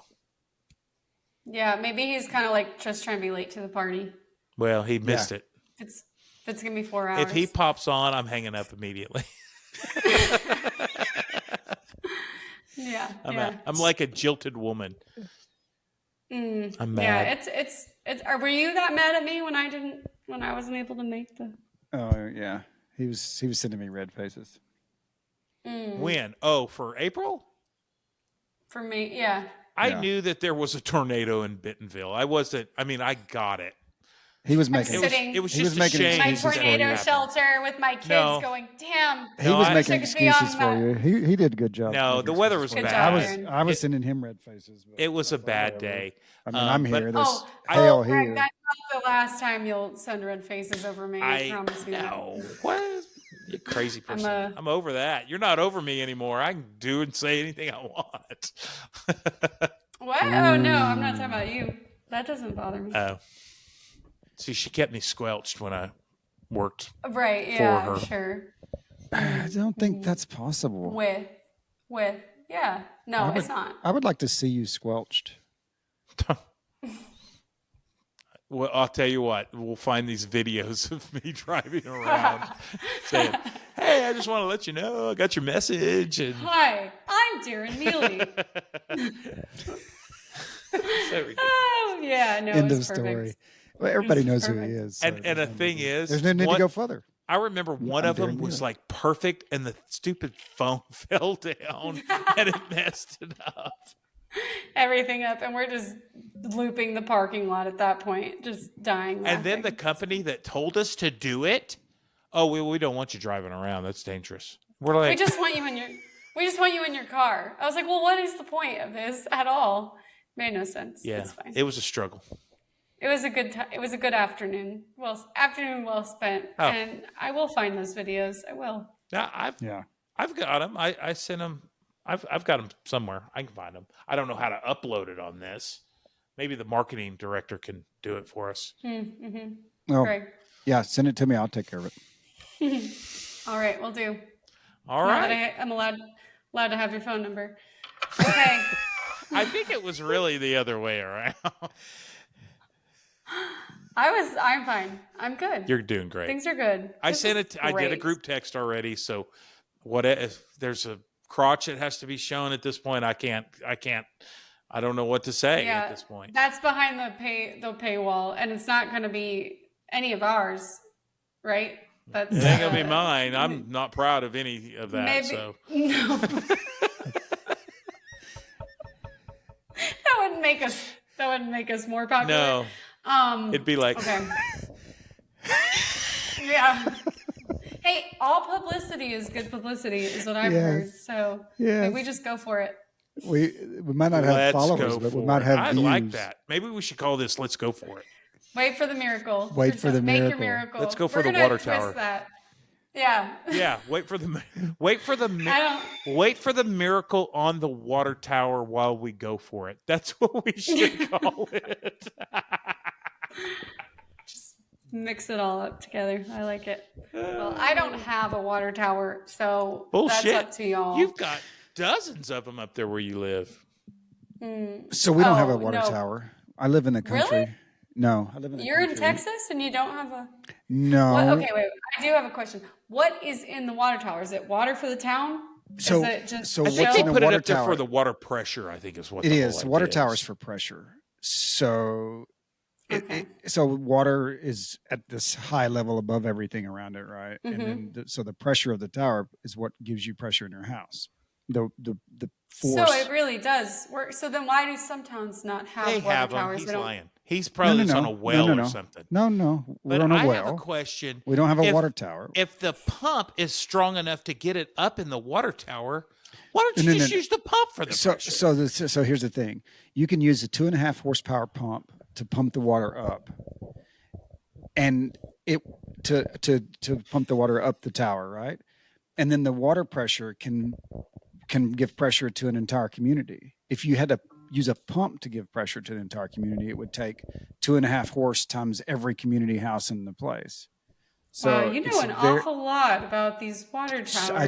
Yeah, maybe he's kind of like just trying to be late to the party. Well, he missed it. If it's gonna be 4 hours. If he pops on, I'm hanging up immediately. I'm like a jilted woman. I'm mad. Yeah, it's. Were you that mad at me when I wasn't able to make the? Oh yeah. He was sending me red faces. When? Oh, for April? For me, yeah. I knew that there was a tornado in Bentonville. I got it. He was making it was just a shame. My tornado shelter with my kids going, damn. He was making excuses for you. He did a good job. No, the weather was bad. I was sending him red faces. It was a bad day. I'm here. There's hail here. That's not the last time you'll send red faces over me. I promise you. No. What? You crazy person. I'm over that. You're not over me anymore. I can do and say anything I want. What? Oh, no. I'm not talking about you. That doesn't bother me. Oh. See, she kept me squelched when I worked for her. Sure. I don't think that's possible. With, yeah. No, it's not. I would like to see you squelched. Well, I'll tell you what. We'll find these videos of me driving around saying, "Hey, I just want to let you know I got your message." And hi, I'm Darren Neely. Oh yeah, no, End it's of perfect. story. Well, everybody knows who he is. So and the thing is, there's no need to go further. I remember one of them was like perfect, and the stupid phone fell down, and it messed it up. Everything up, and we're just looping the parking lot at that point, just dying laughing. And then the company that told us to do it, oh, we don't want you driving around. That's dangerous. We're like, we just want you in your car. I was like, well, what is the point of this at all? Made no sense. Yeah, it's fine. It was a struggle. It was a good time. It was a good afternoon. Afternoon well spent. Oh. And I will find those videos. I will. Yeah, I've got them. I sent them. I've got them somewhere. I can find them. I don't know how to upload it on this. Maybe the marketing director can do it for us. Mm-hmm. Well, Greg. Yeah, send it to me. I'll take care of it. All right, we'll do. All right. I'm allowed to have your phone number. Okay. I think it was really the other way around. I'm fine. I'm good. You're doing great. Things are good. I did a group text already. So what if there's a crotch that has to be shown at this point? I don't know what to say at this point. That's behind the paywall, and it's not going to be any of ours, right? That's it ain't going to be mine. I'm not proud of any of that. Maybe, so no. That wouldn't make us more popular. No. It'd be like okay. Yeah. Hey, all publicity is good publicity, is what I've heard. So we just go for it. We might not have followers, but we might have views. I like that. Maybe we should call this "Let's Go For It." Wait for the miracle. Make your miracle. Let's go for the water tower. That. Yeah. Yeah. Wait for the miracle on the water tower while we go for it. That's what we should call it. Just mix it all up together. I like it. Well, I don't have a water tower, so bullshit. That's up to y'all. You've got dozens of them up there where you live. So we don't have a water tower. I live in the country. Really? No, I live in the You're country. in Texas and you don't have a... No. Okay, wait. I do have a question. What is in the water tower? Is it water for the town? So, is it just I think they put it up there for the water pressure, I think is what it is. Water tower is for pressure. So... Okay. So water is at this high level above everything around it, right? Mm-hmm. And then so the pressure of the tower is what gives you pressure in your house. The force. So it really does work. So then why do some towns not have water towers? He's lying. He's probably on a well or something. No. We're on a well. I have a question. We don't have a water tower. If the pump is strong enough to get it up in the water tower, why don't you just use the pump for the pressure? So here's the thing. You can use a 2.5 horsepower pump to pump the water up, and to pump the water up the tower, right? And then the water pressure can give pressure to an entire community. If you had to use a pump to give pressure to the entire community, it would take 2.5 horse times every community house in the place. So wow, you know an awful lot about these water towers. I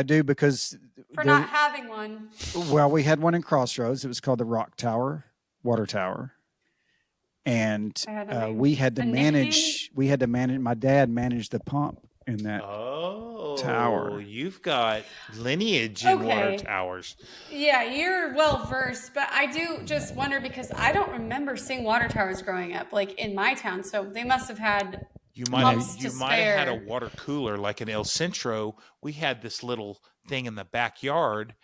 do because for not having one. Well, we had one in Crossroads. It was called the Rock Tower Water Tower. And we had to manage. My dad managed the pump in that tower. You've got lineage in water towers. Yeah, you're well versed, but I do just wonder because I don't remember seeing water towers growing up like in my town. So they must have had. You might have had a water cooler like in El Centro. We had this little thing in the backyard.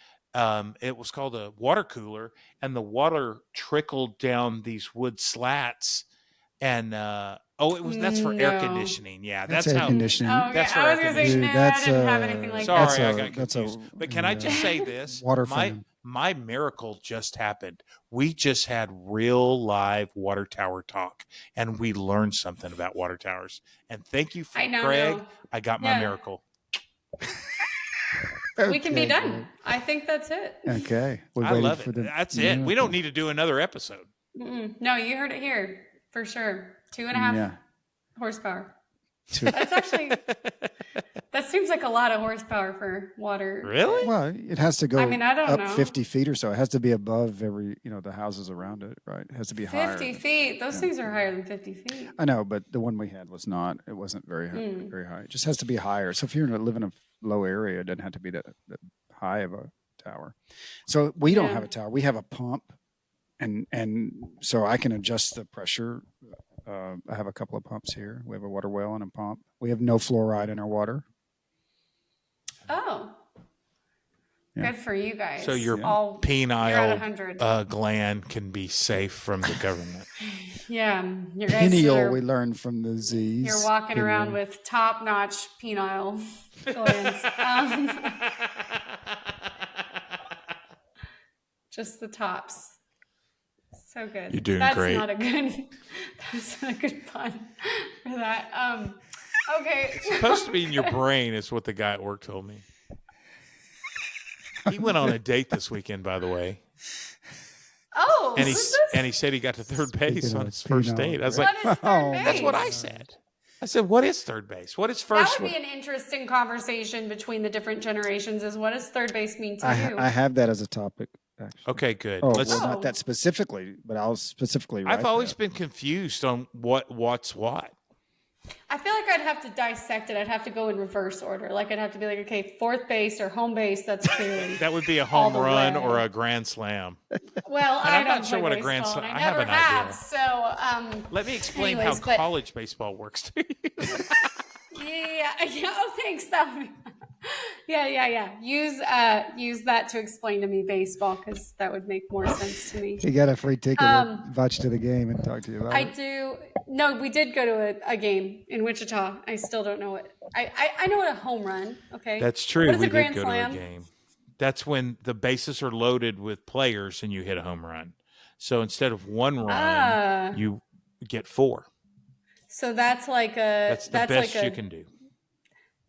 It was called a water cooler, and the water trickled down these wood slats. And that's for air conditioning. Yeah, that's air how. Conditioning. Oh, that's for air conditioning. I didn't have anything like that. Sorry, I got confused. But can I just say this? My miracle just happened. We just had real live water tower talk, and we learned something about water towers. And thank you, Greg. I got my miracle. We can be done. I think that's it. Okay. I love it. That's it. We don't need to do another episode. No, you heard it here for sure. 2.5 horsepower. That's actually That seems like a lot of horsepower for water. Really? Well, it has to go I mean, I don't up know. 50 feet or so. It has to be above the houses around it, right? It has to be 50 higher. 50 feet. Those things are higher than 50 feet. I know, but the one we had was not. It wasn't very high. It just has to be higher. So if you're living in a low area, it doesn't have to be that high of a tower. So we don't have a tower. We have a pump, and so I can adjust the pressure. I have a couple of pumps here. We have a water well and a pump. We have no fluoride in our water. Oh. Yeah. Good for you guys. So your penile gland can be safe from the government. Yeah. Your guys Pineal, we learned from the Z's. You're walking around with top-notch penile glands. Just the tops. So good. You're doing great. That's not a good pun for that. Okay. It's supposed to be in your brain, is what the guy at work told me. He went on a date this weekend, by the way. Oh, and he said he got to third base on his first date. I was like, what is third base? That's what I said. I said, what is third base? What is first? That would be an interesting conversation between the different generations. Is what does third base mean to you? I have that as a topic. Actually. Okay, good. Not that specifically, but I'll specifically write I've always been confused on what's what. I feel like I'd have to dissect it. I'd have to go in reverse order. Like I'd have to be like, okay, fourth base or home base. That's clearly that would be a home run or a grand slam. Well, I'm not sure what a grand slam. I have an idea. So let me explain how college baseball works to you. Yeah. Oh, thanks. Yeah. Use that to explain to me baseball, because that would make more sense to me. You got a free ticket. Invite you to the game and talk to you about it. I do. No, we did go to a game in Wichita. I still don't know it. I know what a home run. Okay, that's true. We did go to a game. That's when the bases are loaded with players and you hit a home run. So instead of one run, you get 4. So that's like that's the best you can do.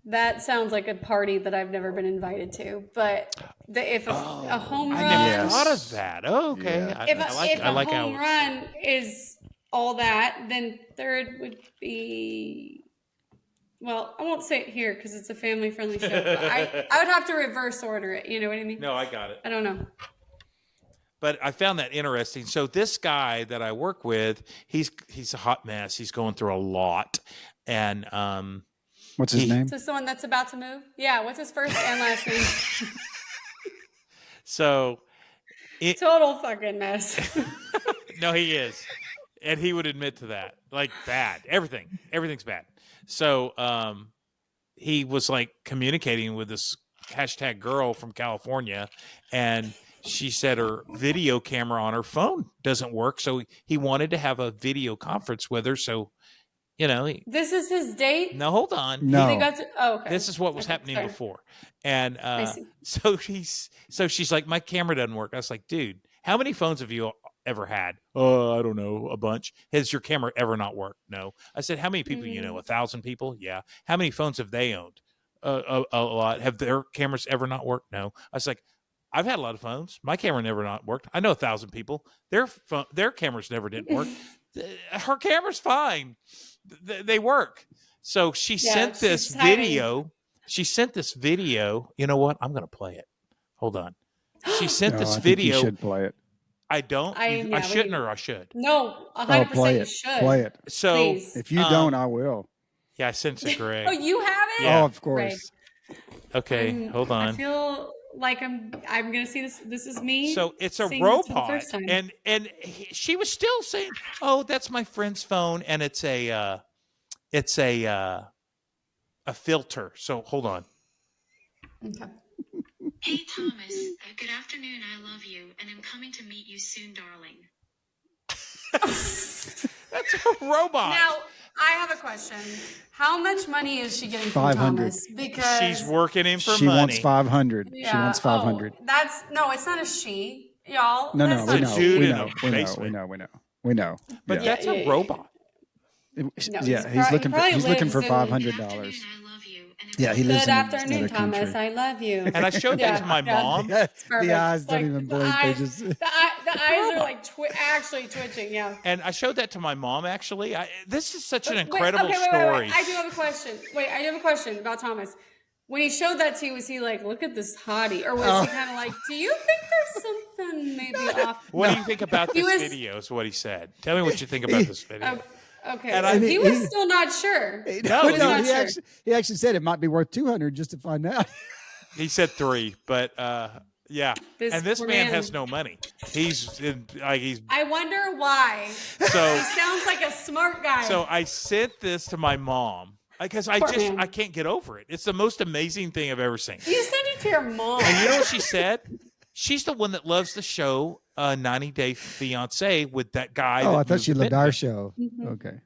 That sounds like a party that I've never been invited to. But if a home run, I never thought of that. Oh, okay. Yeah. If a home run is all that, then third would be. Well, I won't say it here because it's a family-friendly show. But I would have to reverse order it. You know what I mean? No, I got it. I don't know. But I found that interesting. So this guy that I work with, he's a hot mess. He's going through a lot, and what's his name? Is this the one that's about to move? Yeah. What's his first and last name? So, total fucking mess. No, he is, and he would admit to that. Like bad, everything's bad. So, he was like communicating with this hashtag girl from California, and she said her video camera on her phone doesn't work. So he wanted to have a video conference with her. So, this is his date? No, hold on. No. Okay. This is what was happening before. And so she's like, my camera doesn't work. I was like, dude, how many phones have you ever had? I don't know, a bunch. Has your camera ever not worked? No. I said, how many people you know? 1,000 people? Yeah. How many phones have they owned? A lot. Have their cameras ever not worked? No. I was like, I've had a lot of phones. My camera never not worked. I know 1,000 people. Their cameras never didn't work. Her camera's fine. They work. So she sent this video. She sent this video. You know what? I'm going to play it. Hold on. She sent this video. You should play it. I don't. I shouldn't, or I should. No, 100% you should. Play it. So please. If you don't, I will. Yeah, I sent it to Greg. Oh, you have it? Yeah. Oh, of course. Greg. Okay, hold on. I feel like I'm gonna see this. This is me. So it's a robot, and she was still saying, "Oh, that's my friend's phone, and it's a filter." So hold on. Okay. Hey Thomas, good afternoon. I love you, and I'm coming to meet you soon, darling. That's a robot. Now I have a question. How much money is she getting from 500. Thomas? Because she's working in for she money. Wants 500. Yeah. She wants 500. It's not a she, y'all. No, we know. But that's a robot. No, he's looking for $500. I love you, and Yeah, he lives Good in afternoon, another country. Thomas. I love you. And I showed that to my mom. It's perfect. The eyes don't Like, even the blink. They eyes, just the eyes are like actually twitching. Yeah. And I showed that to my mom, actually. This is such an Wait, incredible okay, story. Wait. I do have a question. Wait, I do have a question about Thomas. When he showed that to you, was he like, look at this hottie? Or was he kind of like, do you think there's something maybe off? What do you think about this video is what he said. Tell me what you think about this video. Okay, And he was still not sure. He actually said it might be worth 200 just to find out. He said 3, but yeah. This man has no money. I wonder why. So he sounds like a smart guy. So I sent this to my mom because I can't get over it. It's the most amazing thing I've ever seen. You sent it to your mom. And you know what she said? She's the one that loves the show 90 Day Fiance with that guy. Oh, I thought she loved our show. Mm-hmm. Okay.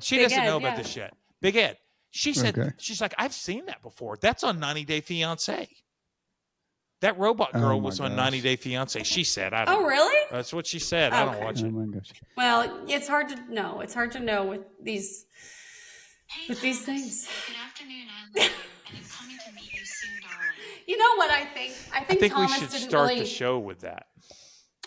She doesn't know about this yet. Big Ed. She said, she's like, I've seen that before. That's on 90 Day Fiance. That robot girl was on 90 Day Fiance. She said, I don't know. Really? That's what she said. I don't watch it. Oh my gosh. Well, it's hard to know. It's hard to know with these things. Good afternoon, I love you, and I'm coming to meet you soon, darling. You know what I think? I think Thomas we should didn't start really, the show with that.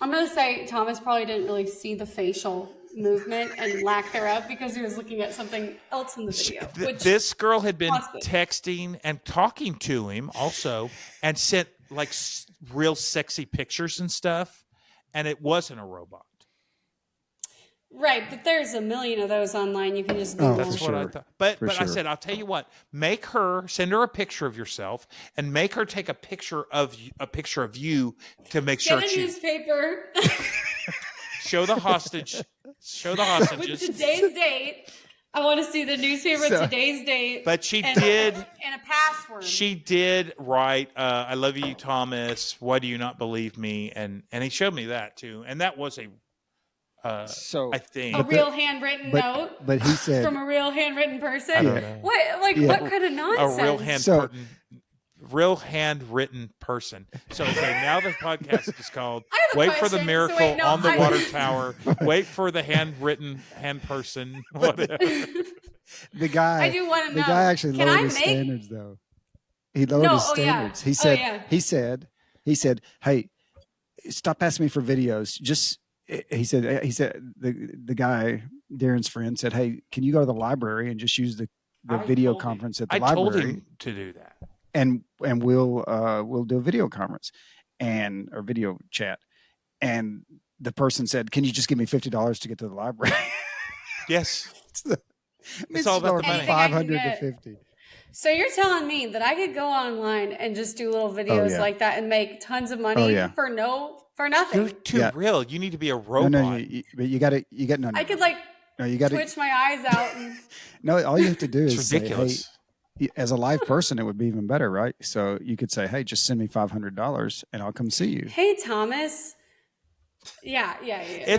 I'm going to say Thomas probably didn't really see the facial movement and lack thereof because he was looking at something else in the video. This girl had been texting and talking to him also and sent like real sexy pictures and stuff, and it wasn't a robot. Right, but there's a million of those online. You can just Google. That's what I thought. But I said, I'll tell you what. Send her a picture of yourself, and make her take a picture of you to make sure. Get a newspaper. Show the hostage. Show the hostages. With today's date. I want to see the newspaper today's date. But she did. And a password. She did write, I love you, Thomas. Why do you not believe me? And he showed me that too. And that was I think a real handwritten note. But he said from a real handwritten person. I don't know. What kind of nonsense? A real handwritten person. So now the podcast is called "Wait for the Miracle on the Water Tower." Wait for the handwritten person. Whatever. The guy. I do want to know. The guy actually lowered his standards, though. He lowered his standards. Yeah. He said, "Hey, stop asking me for videos. Just." He said the guy, Darren's friend, said, "Hey, can you go to the library and just use the video conference at the library?" I told him to do that, and we'll do a video conference or video chat. And the person said, "Can you just give me $50 to get to the library?" Yes, it's all about the money. 500 to 50. So you're telling me that I could go online and just do little videos like that and make tons of money for nothing? You're too real. You need to be a robot. No, but you got to. I could you got to twitch my eyes out. And... No, all you have to do is ridiculous. Say, hey, as a live person, it would be even better, right? So you could say, "Hey, just send me $500 and I'll come see you." Hey, Thomas. Yeah.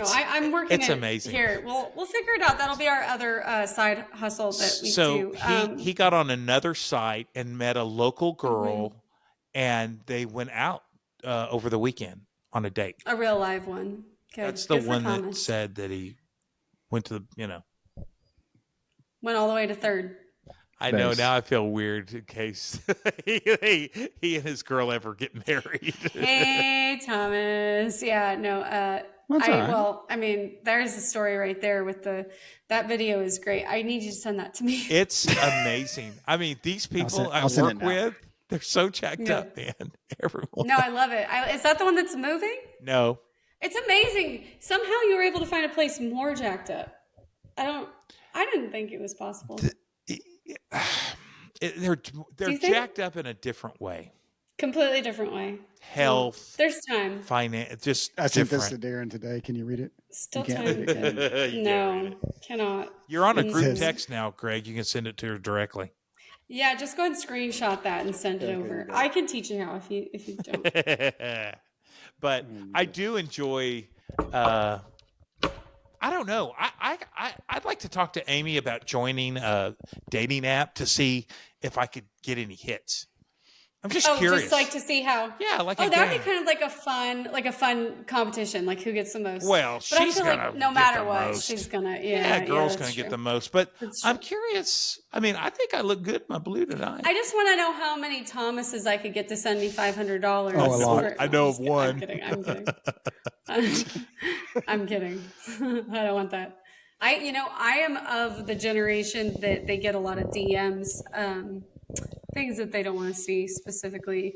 I'm working. It's amazing. Here, we'll figure it out. That'll be our other side hustle that we do. So he got on another site and met a local girl, and they went out over the weekend on a date. A real live one. Good. That's the one that said that he went to went all the way to third. I know. Now I feel weird in case he and his girl ever get married. Hey, Thomas. Yeah, no. I mean, there's a story right there with that video is great. I need you to send that to me. It's amazing. I mean, these people I work with, they're so jacked up, man. Everyone. No, I love it. Is that the one that's moving? No. It's amazing. Somehow you were able to find a place more jacked up. I didn't think it was possible. They're jacked up in a different way. Completely different way. Health. There's time. Finance. Just I sent this to Darren today. Can you read it? Still time. No, cannot. You're on a group text now, Greg. You can send it to her directly. Yeah, just go and screenshot that and send it over. I can teach you how if you don't. But I do enjoy. I don't know. I'd like to talk to Amy about joining a dating app to see if I could get any hits. I'm just curious. Just like to see how. Yeah, like that'd game. be kind of like a fun competition, like who gets the most. Well, but I she's feel gonna like no get matter the what, most. she's gonna. Girl's gonna get the most. But I'm true. curious. I mean, I think I look good in my blue tonight. I just want to know how many Thomases I could get to send me $500. Oh, a lot. I know of one. I'm kidding. I'm kidding. I don't want that. I am of the generation that they get a lot of DMs, things that they don't want to see, specifically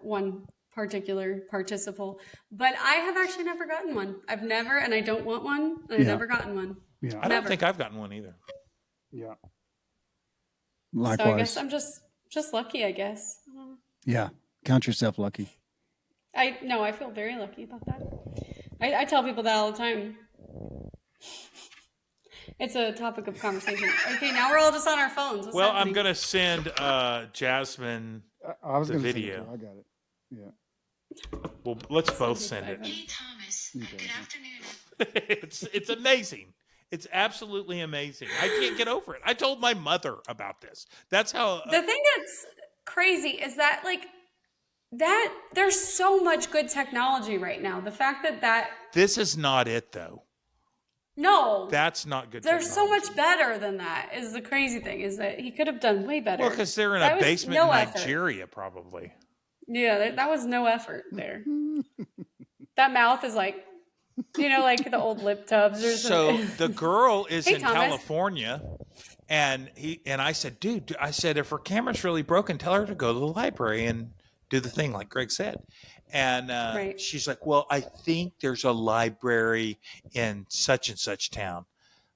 one particular participle. But I have actually never gotten one. I've never, and I don't want one. And I've never gotten one. Yeah. I don't think I've gotten one either. Yeah. Likewise. So I guess I'm just lucky, I guess. Yeah. Count yourself lucky. I feel very lucky about that. I tell people that all the time. It's a topic of conversation. Okay, now we're all just on our phones. What's happening? I'm going to send Jasmine I was the gonna video. Send it. I got it. Yeah. Well, let's both send it. Hey, Thomas. Good afternoon. It's amazing. It's absolutely amazing. I can't get over it. I told my mother about this. That's how. The thing that's crazy is that that there's so much good technology right now. The fact that this is not it though. No, that's not good. There's so much better than that. Is the crazy thing is that he could have done way better. Well, because they're in a basement in Nigeria, probably. Yeah, that was no effort there. That mouth is like, like the old lip tubs or something. So the girl is in Thomas. California, and I said, dude, if her camera's really broken, tell her to go to the library and do the thing like Greg said. And she's like, well, I think there's a library in such and such town.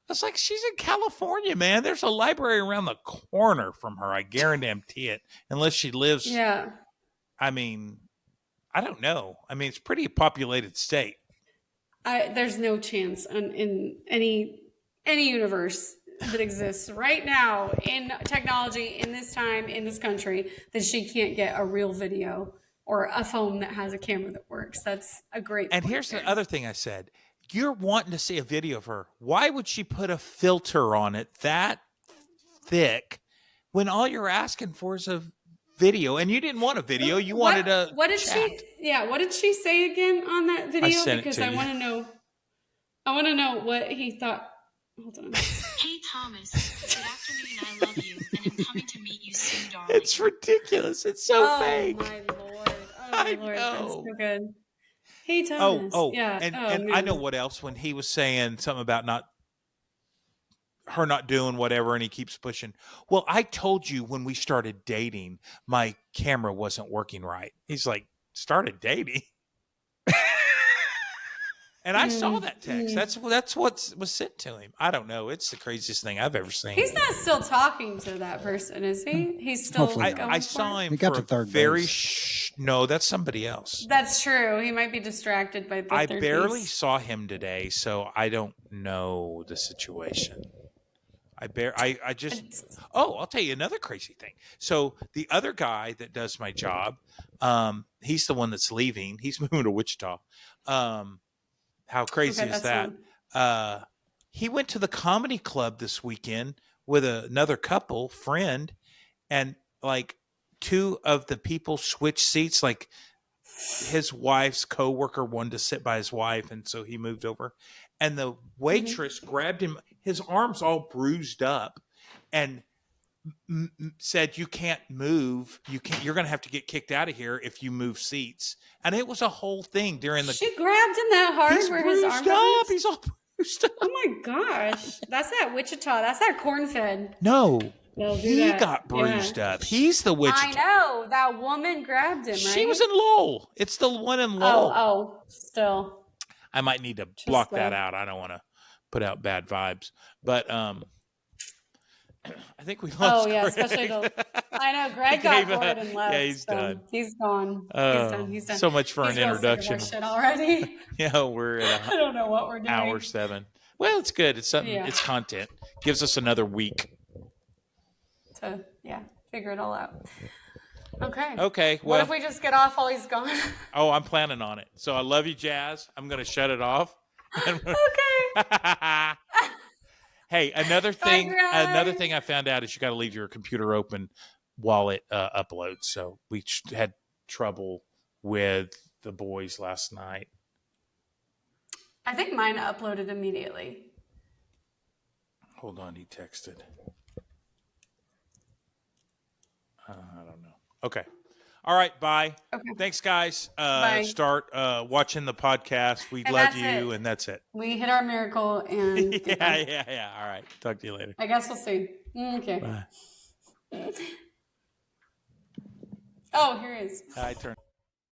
I was like, she's in California, man. There's a library around the corner from her. I guarantee it. Unless she lives. Yeah. I mean, I don't know. I mean, it's a pretty populated state. There's no chance in any universe that exists right now in technology, in this time, in this country, that she can't get a real video or a phone that has a camera that works. That's a great And here's the other thing I said. You're wanting to see a video of her. Why would she put a filter on it that thick when all you're asking for is a video? And you didn't want a video. You wanted a What did chat. what did she say again on that video? Because I want to know. I want to know what he thought. Hold on. Hey, Thomas. Good afternoon. I love you, and I'm coming to meet you soon, darling. It's ridiculous. It's so fake. My Lord. Oh, my Lord. Know. That's so good. Hey, Thomas. Yeah. And I know what else when he was saying something about her not doing whatever, and he keeps pushing. Well, I told you when we started dating, my camera wasn't working right. He's like, started dating? And I saw that text. That's what was sent to him. I don't know. It's the craziest thing I've ever seen. He's not still talking to that person, is he? He's still. I saw him. He got to third base. No, that's somebody else. That's true. He might be distracted by the I third barely base. saw him today, so I don't know the situation. I just. Oh, I'll tell you another crazy thing. So the other guy that does my job, he's the one that's leaving. He's moving to Wichita. How crazy is that? He went to the comedy club this weekend with another friend, and like two of the people switched seats. Like his wife's coworker wanted to sit by his wife, and so he moved over. And the waitress grabbed him, his arms all bruised up, and said, "You can't move. You're going to have to get kicked out of here if you move seats." And it was a whole thing during the. She grabbed him that hard He's where his arm up. He's all bruised up. Oh my gosh, that's that Wichita. That's that corn-fed. No, he that. got bruised up. He's the Wichita. I know that woman grabbed him. Right? She was in Lowell. It's the one in Lowell. Oh, still. I might need to block that out. I don't want to put out bad vibes, but I think we lost. Oh yeah, Greg. especially I know Greg got bored and left. Yeah, he's done. He's gone. He's done. So much for an introduction. Shit already. Yeah, we're at I don't know what we're doing. hour 7. Well, it's good. It's something. It's content. Gives us another week to figure it all out. Okay. Okay. Well, what if we just get off while he's gone? Oh, I'm planning on it. So I love you, Jazz. I'm going to shut it off. Okay. Hey, another thing Bye, I found out is you got to leave your computer open while it uploads. So we had trouble with the boys last night. I think mine uploaded immediately. Hold on, he texted. I don't know. Okay. All right. Bye. Okay. Thanks, guys. Bye. Start watching the podcast. We love you, and that's it. We hit our miracle, and yeah. All right. Talk to you later. I guess we'll see. Okay. Bye. Oh, here it is. I turned.